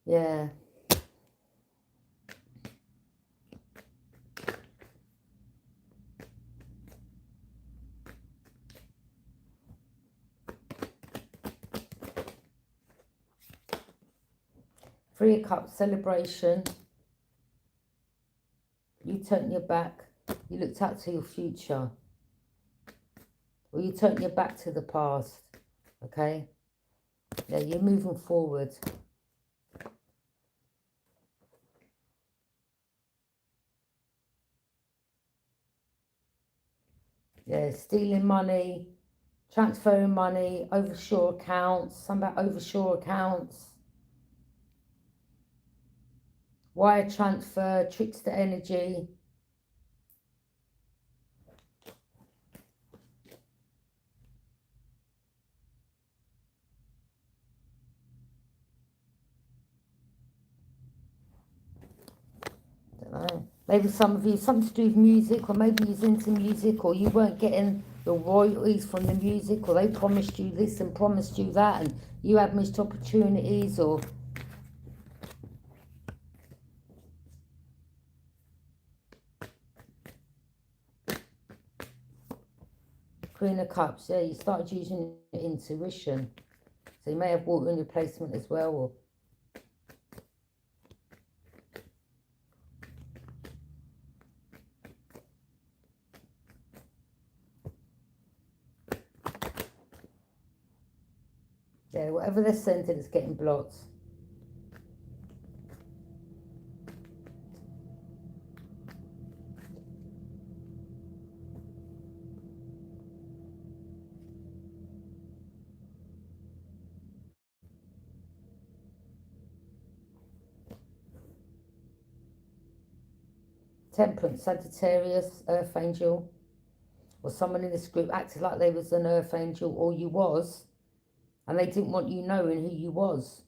Yeah. Three of Cups, celebration. You turned your back. You looked out to your future. Or you turned your back to the past. Okay? Yeah, you're moving forward. Yeah, stealing money, transferring money, overshore accounts, something about overshore accounts. wire transfer, trickster energy. Don't know. Maybe some of you, something to do with music, or maybe you're into music, or you weren't getting the royalties from the music, or they promised you this and promised you that, and you had missed opportunities, or Queen of Cups. Yeah, you started using your intuition. So you may have water in your placement as well, or yeah, whatever they're sending is getting blocked. Temperance, Sagittarius, Earth Angel, or someone in this group acted like they was an Earth Angel, or you was, and they didn't want you knowing who you was.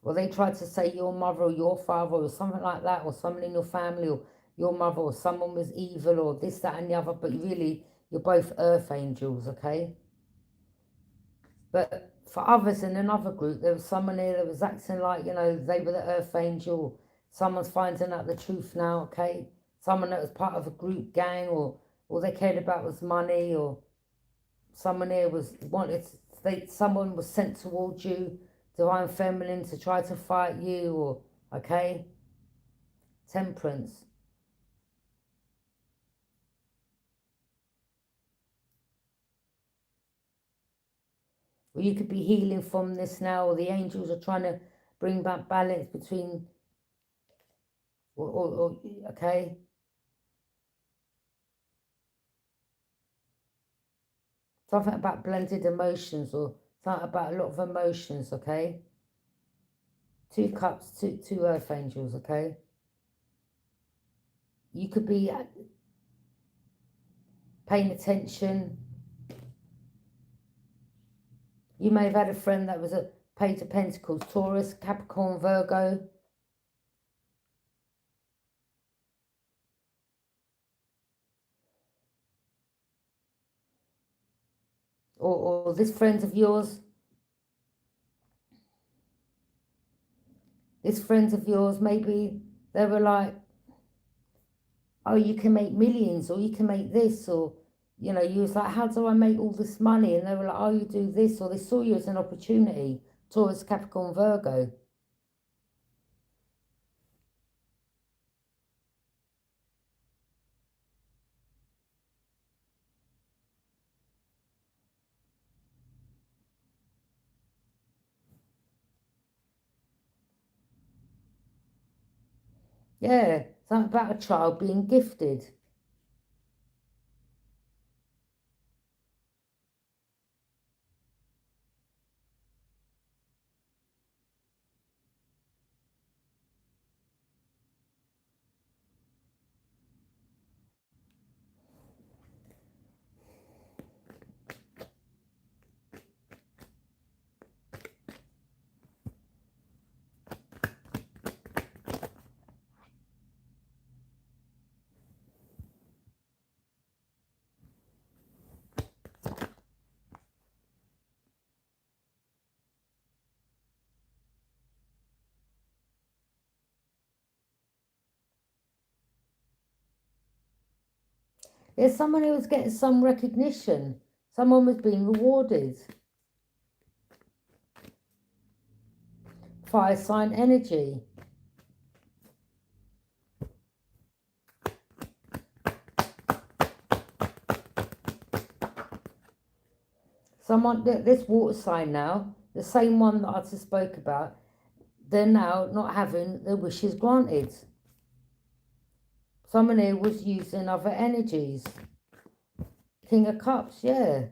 Or they tried to say your mother or your father or something like that, or someone in your family, or your mother or someone was evil, or this, that, and the other, but really, you're both Earth Angels, okay? But for others in another group, there was someone here that was acting like, you know, they were the Earth Angel. Someone's finding out the truth now, okay? Someone that was part of a group gang, or all they cared about was money, or someone here someone was sent towards you, divine feminine, to try to fight you, or, okay? Temperance. Or you could be healing from this now, or the angels are trying to bring back balance between, or okay? Something about blended emotions, or something about a lot of emotions, okay? Two cups, two earth angels, okay? You could be paying attention. You may have had a friend that was a Page of Pentacles, Taurus, Capricorn, Virgo. Or this friend of yours, maybe they were like, oh, you can make millions, or you can make this, or, you know, you was like, how do I make all this money? And they were like, oh, you do this, or they saw you as an opportunity. Taurus, Capricorn, Virgo. Yeah, something about a child being gifted. There's someone who was getting some recognition. Someone was being rewarded. Fire sign energy. Someone, this water sign now, the same one that I just spoke about, they're now not having their wishes granted. Someone here was using other energies. King of Cups, yeah.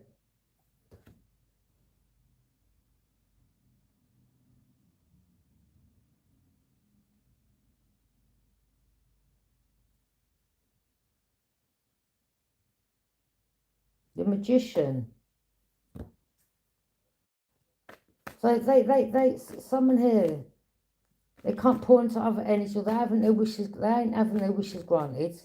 The Magician. So someone here, they can't pour into other energy, or they haven't their wishes, they ain't having their wishes granted.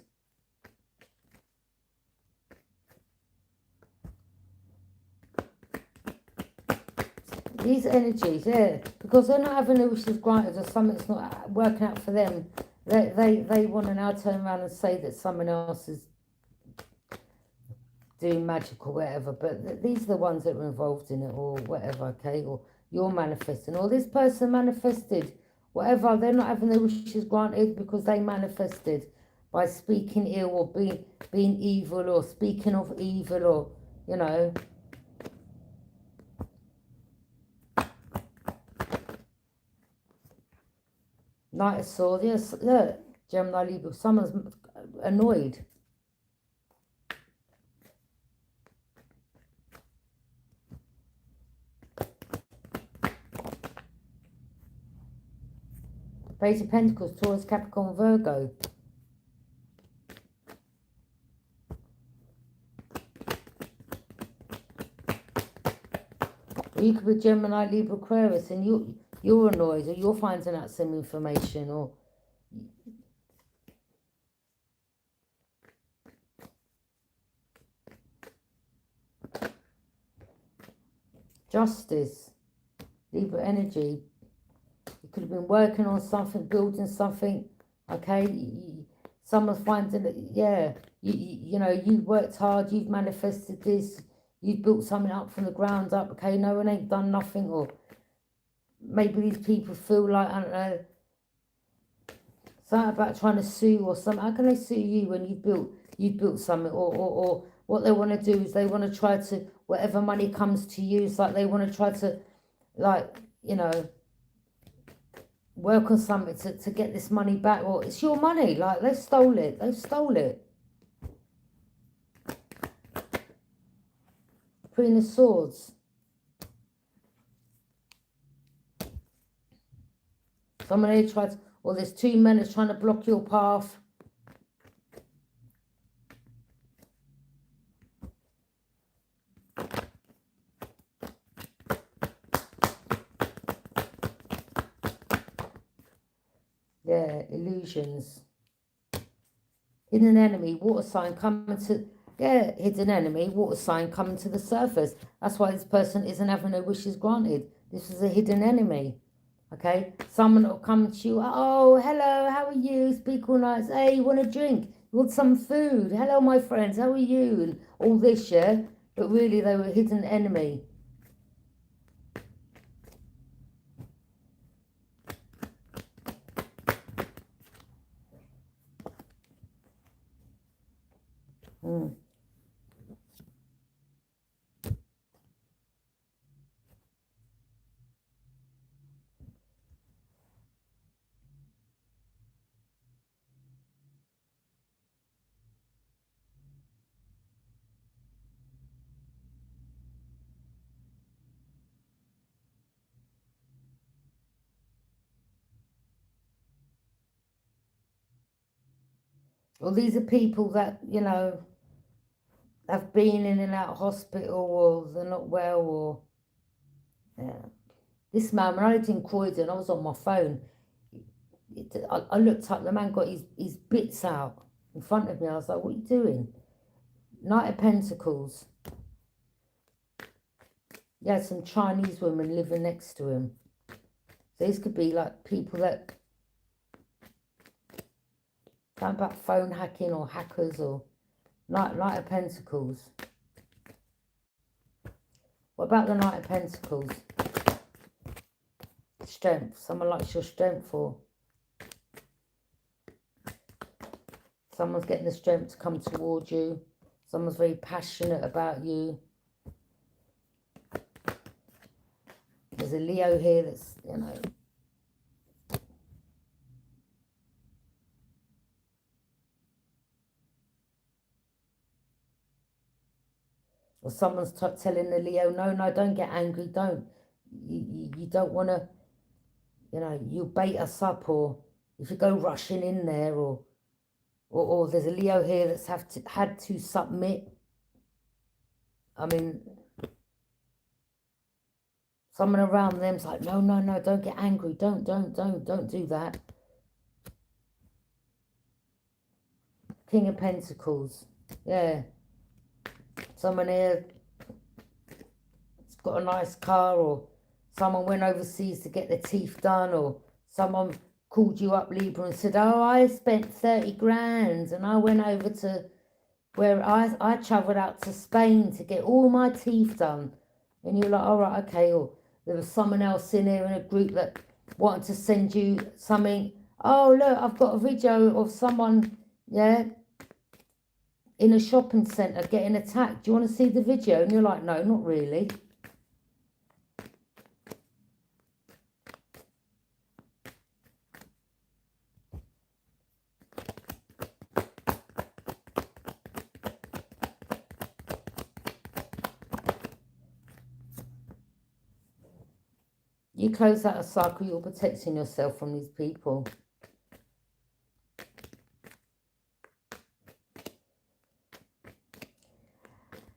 These energies, yeah, because they're not having their wishes granted, or something's not working out for them. They want to now turn around and say that someone else is doing magic or whatever, but these are the ones that were involved in it, or whatever, okay, or you're manifesting, or this person manifested, whatever, they're not having their wishes granted because they manifested by speaking ill, or being evil, or speaking of evil, or, you know. Knight of Swords, yes, look, Gemini, Libra, someone's annoyed. Page of Pentacles, Taurus, Capricorn, Virgo. Or you could be Gemini, Libra, Aquarius, and you're annoyed, or you're finding out some information, or Justice, Libra energy. You could have been working on something, building something, okay? Someone's finding it, yeah. You know, you've worked hard, you've manifested this, you've built something up from the ground up, okay? No one ain't done nothing, or maybe these people feel like, I don't know, something about trying to sue or something. How can they sue you when you've built something, or what they want to do is they want to try to, whatever money comes to you, it's like they want to try to, like, you know, work on something to get this money back, or it's your money, like they stole it. Queen of Swords. Somebody tried, or there's two men that's trying to block your path. Yeah, illusions. Hidden enemy, water sign coming to, yeah, hidden enemy, water sign coming to the surface. That's why this person isn't having their wishes granted. This is a hidden enemy. Okay, someone will come to you, oh, hello, how are you? Speak all nice. Hey, you want a drink? You want some food? Hello, my friends, how are you? And all this, yeah? But really, they were a hidden enemy. Well, these are people that, you know, have been in and out of hospital, or they're not well, or, yeah. This man, when I lived in Croydon, I was on my phone. I looked up, the man got his bits out in front of me. I was like, what are you doing? Knight of Pentacles. He had some Chinese women living next to him. So these could be like people that, talking about phone hacking or hackers, or Knight of Pentacles. What about the Knight of Pentacles? Strength. Someone likes your strength, or someone's getting the strength to come towards you. Someone's very passionate about you. There's a Leo here that's, you know, or someone's telling the Leo, no, don't get angry, don't. You don't want to, you know, you bait us up, or if you go rushing in there, or there's a Leo here that's had to submit. I mean, someone around them's like, no, no, no, don't get angry. Don't do that. King of Pentacles. Yeah. Someone here has got a nice car, or someone went overseas to get their teeth done, or someone called you up, Libra, and said, oh, I spent 30 grand and I went over to where I travelled out to Spain to get all my teeth done. And you're like, all right, okay. Or there was someone else in there in a group that wanted to send you something. Oh, look, I've got a video of someone, yeah, in a shopping centre getting attacked. Do you want to see the video? And you're like, no, not really. You close out a cycle, you're protecting yourself from these people.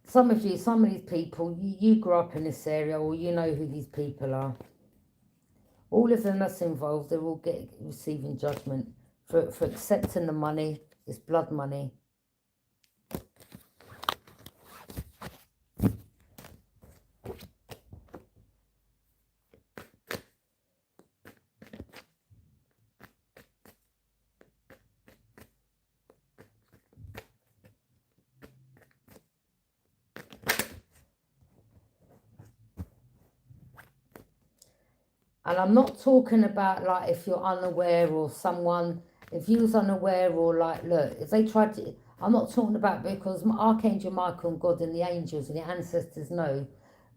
Some of these people, you grew up in this area, or you know who these people are. All of them that's involved, they're all receiving judgment for accepting the money. It's blood money. And I'm not talking about like if you're unaware, or someone, if you was unaware, or like, look, if they tried to, I'm not talking about, because Archangel Michael and God and the angels and the ancestors know,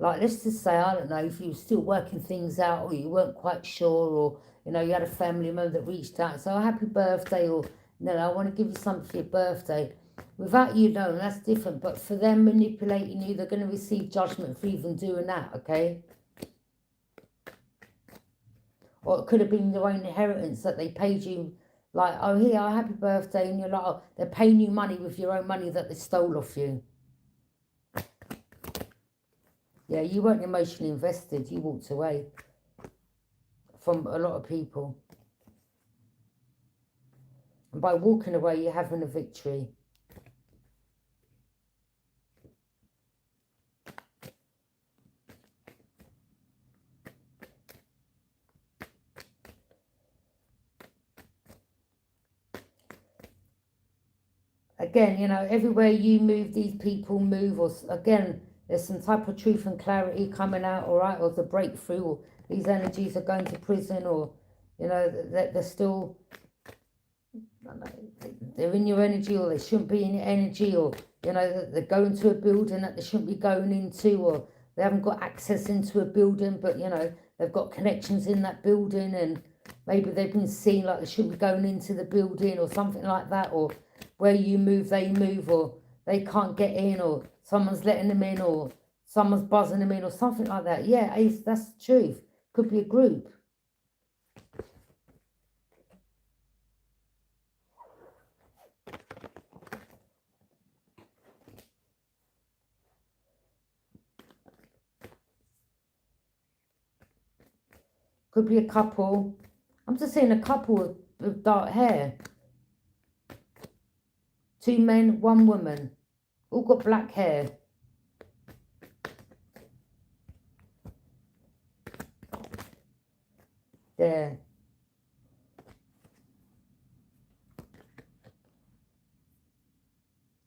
like, let's just say, I don't know, if you were still working things out, or you weren't quite sure, or, you know, you had a family member that reached out, so happy birthday, or, no, I want to give you something for your birthday. Without you knowing, that's different. But for them manipulating you, they're going to receive judgment for even doing that, okay? Or it could have been their own inheritance that they paid you, like, oh, here, happy birthday, and you're like, oh, they're paying you money with your own money that they stole off you. Yeah, you weren't emotionally invested. You walked away from a lot of people. And by walking away, you're having a victory. Again, you know, everywhere you move, these people move, or again, there's some type of truth and clarity coming out, all right, or the breakthrough, or these energies are going to prison, or, you know, they're still, they're in your energy, or they shouldn't be in your energy, or, you know, they're going to a building that they shouldn't be going into, or they haven't got access into a building, but, you know, they've got connections in that building, and maybe they've been seen like they shouldn't be going into the building, or something like that, or where you move, they move, or they can't get in, or someone's letting them in, or someone's buzzing them in, or something like that. Yeah, that's the truth. Could be a group. Could be a couple. I'm just seeing a couple with dark hair. 2 men, 1 woman. All got black hair. There.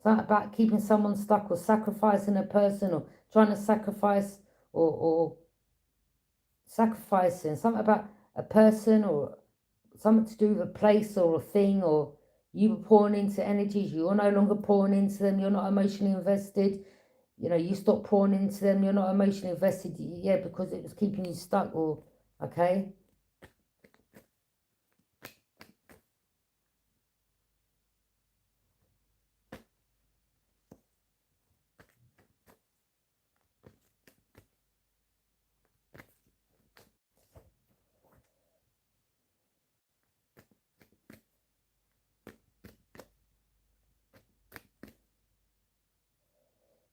Something about keeping someone stuck, or sacrificing a person, or trying to sacrifice, or sacrificing. Something about a person, or something to do with a place or a thing, or you were pouring into energies, you're no longer pouring into them, you're not emotionally invested, you know, you stop pouring into them, you're not emotionally invested, yeah, because it was keeping you stuck, or, okay?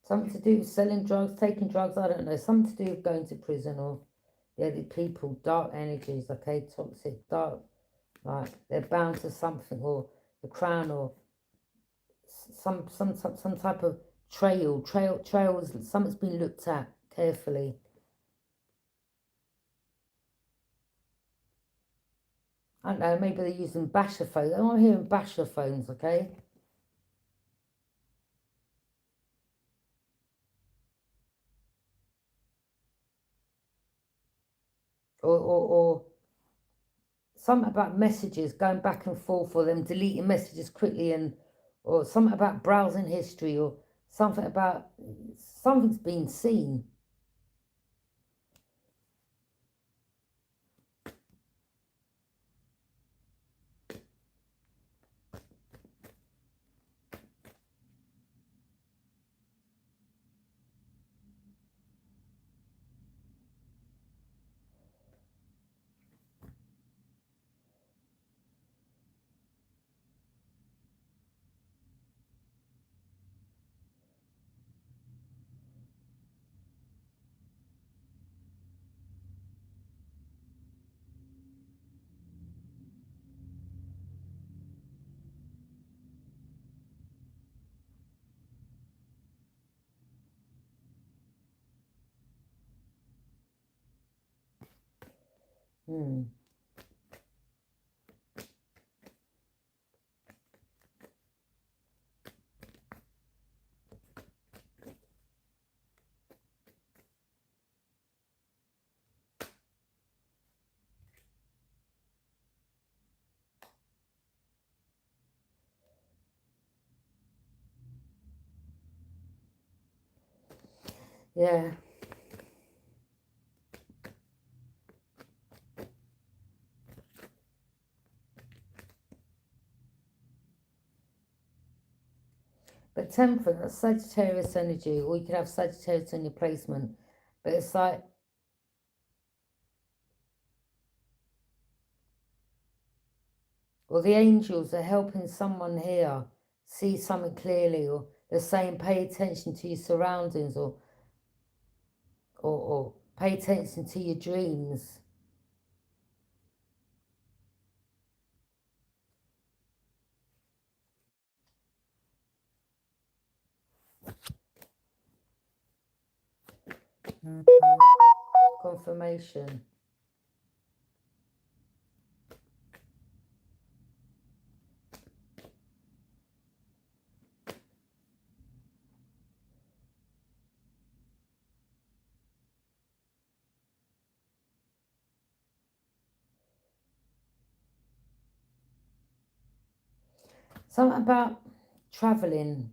Something to do with selling drugs, taking drugs, I don't know. Something to do with going to prison or, yeah, the people, dark energies, okay, toxic, dark, like they're bound to something or the crown or some type of trails, something's been looked at carefully. I don't know, maybe they're using basher phones. I'm hearing basher phones, okay? Or something about messages going back and forth, or them deleting messages quickly, and or something about browsing history, or something about something's been seen. Hmm. Yeah. But temperance, that's Sagittarius energy, or you could have Sagittarius in your placement. But it's like, well, the angels are helping someone here see something clearly, or they're saying pay attention to your surroundings, or pay attention to your dreams. Confirmation. Something about traveling,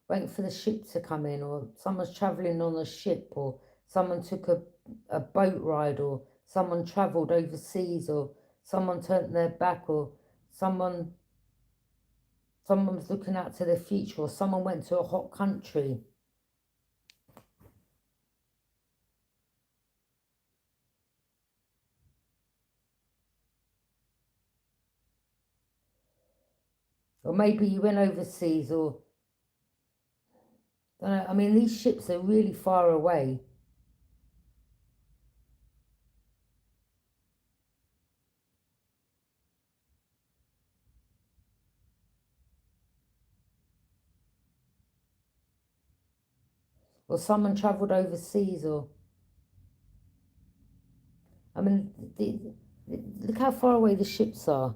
waiting for the ship to come in, or someone's traveling on a ship, or someone took a boat ride, or someone traveled overseas, or someone turned their back, or someone someone's looking out to the future, or someone went to a hot country. Or maybe you went overseas, or I don't know, I mean, these ships are really far away. Or someone travelled overseas, or I mean, look how far away the ships are.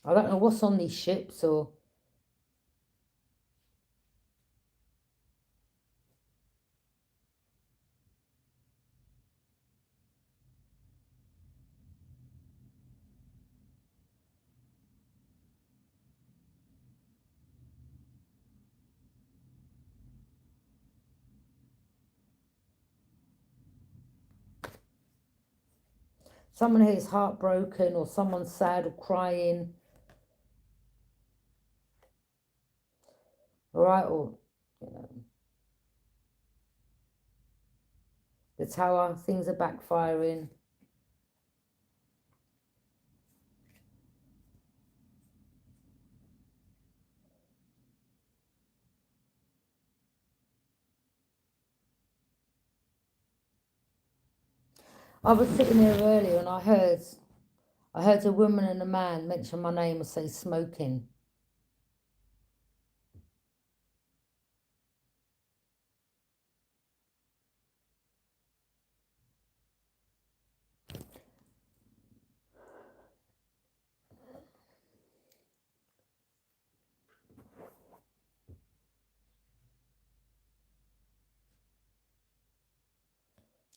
I don't know what's on these ships, or someone here is heartbroken, or someone's sad or crying. All right, or you know, the tower, things are backfiring. I was sitting there earlier and I heard a woman and a man mention my name and say smoking.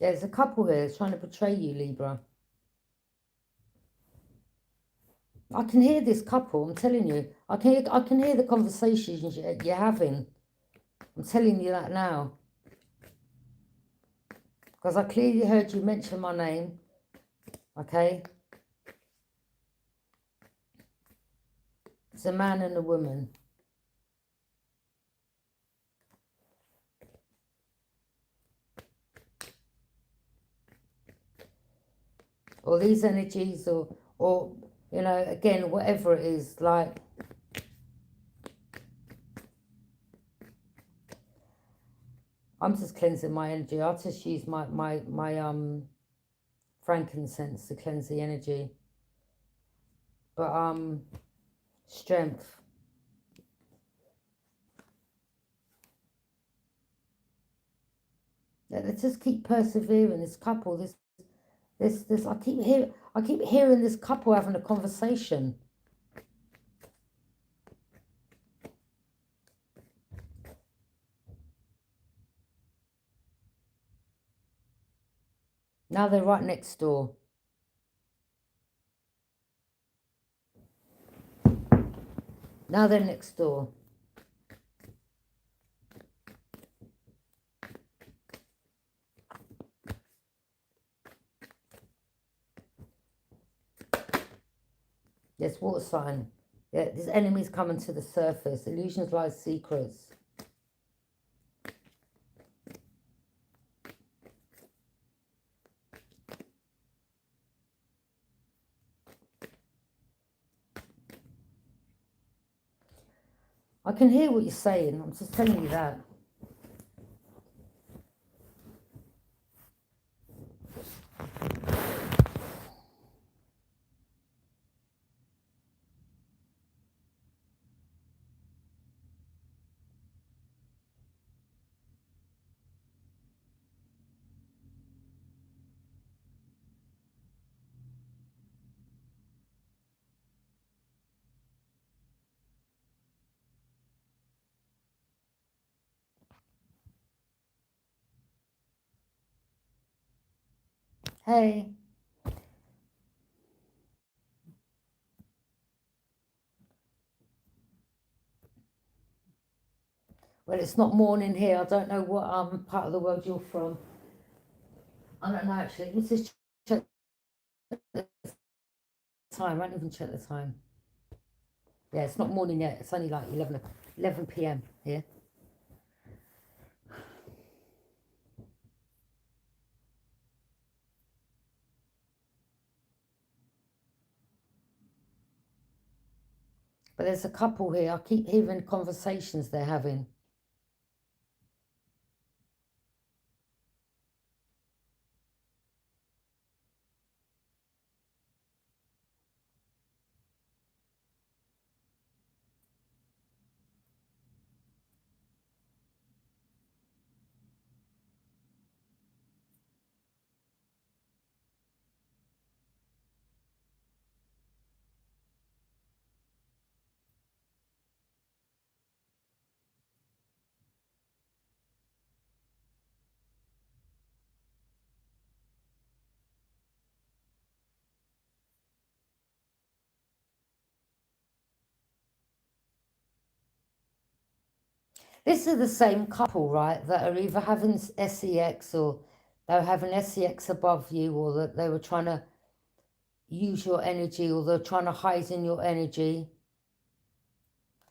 There's a couple here trying to betray you, Libra. I can hear this couple, I'm telling you. I can hear the conversations you're having. I'm telling you that now. Because I clearly heard you mention my name. Okay? It's a man and a woman. Or these energies, or you know, again, whatever it is, like, I'm just cleansing my energy. I'll just use my frankincense to cleanse the energy. But strength. Yeah, let's just keep persevering. This couple, this. I keep hearing this couple having a conversation. Now they're right next door. Now they're next door. Yes, water sign. Yeah, this enemy's coming to the surface. Illusions lie secrets. I can hear what you're saying. I'm just telling you that. Hey. Well, it's not morning here. I don't know what part of the world you're from. I don't know actually. Let's just check the time. I won't even check the time. Yeah, it's not morning yet. It's only like 11 p.m. here. But there's a couple here. I keep hearing conversations they're having. This is the same couple, right, that are either having SEX or they were having SEX above you, or that they were trying to use your energy, or they're trying to hide in your energy.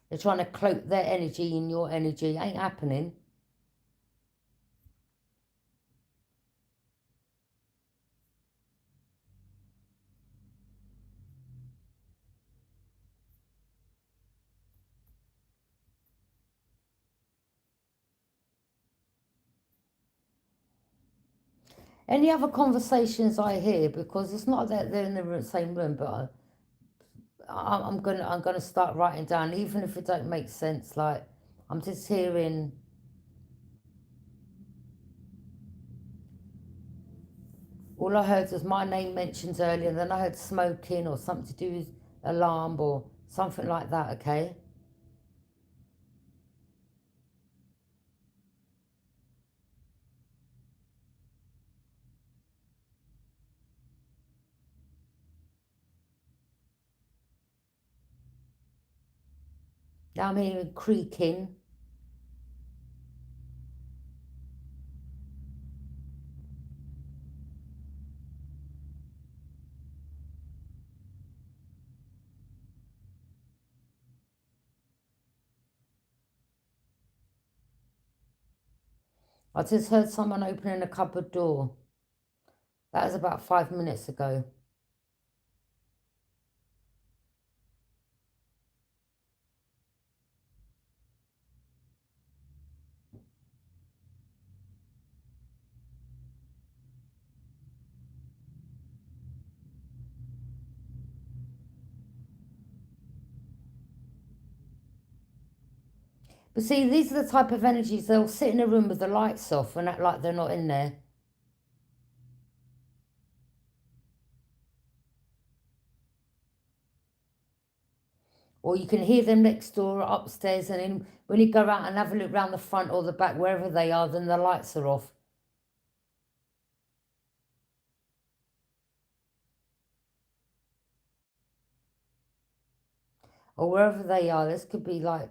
They're trying to cloak their energy in your energy. Ain't happening. Any other conversations I hear, because it's not that they're in the same room, but I'm gonna start writing down, even if it don't make sense. Like, I'm just hearing. All I heard was my name mentioned earlier, and then I heard smoking or something to do with alarm or something like that. Okay. Now I'm hearing creaking. I just heard someone opening a cupboard door. That was about 5 minutes ago. But see, these are the type of energies, they'll sit in a room with the lights off and act like they're not in there. Or you can hear them next door or upstairs, and then when you go out and have a look round the front or the back, wherever they are, then the lights are off. Or wherever they are, this could be like,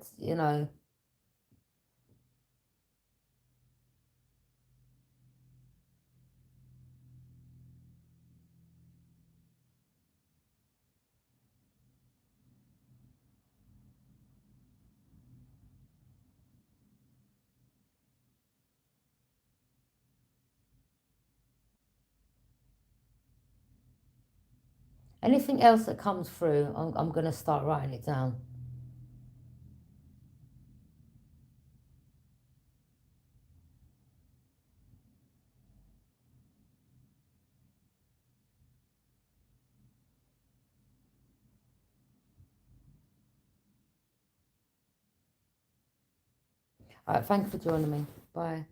anything else that comes through, I'm going to start writing it down. All right, thanks for joining me. Bye.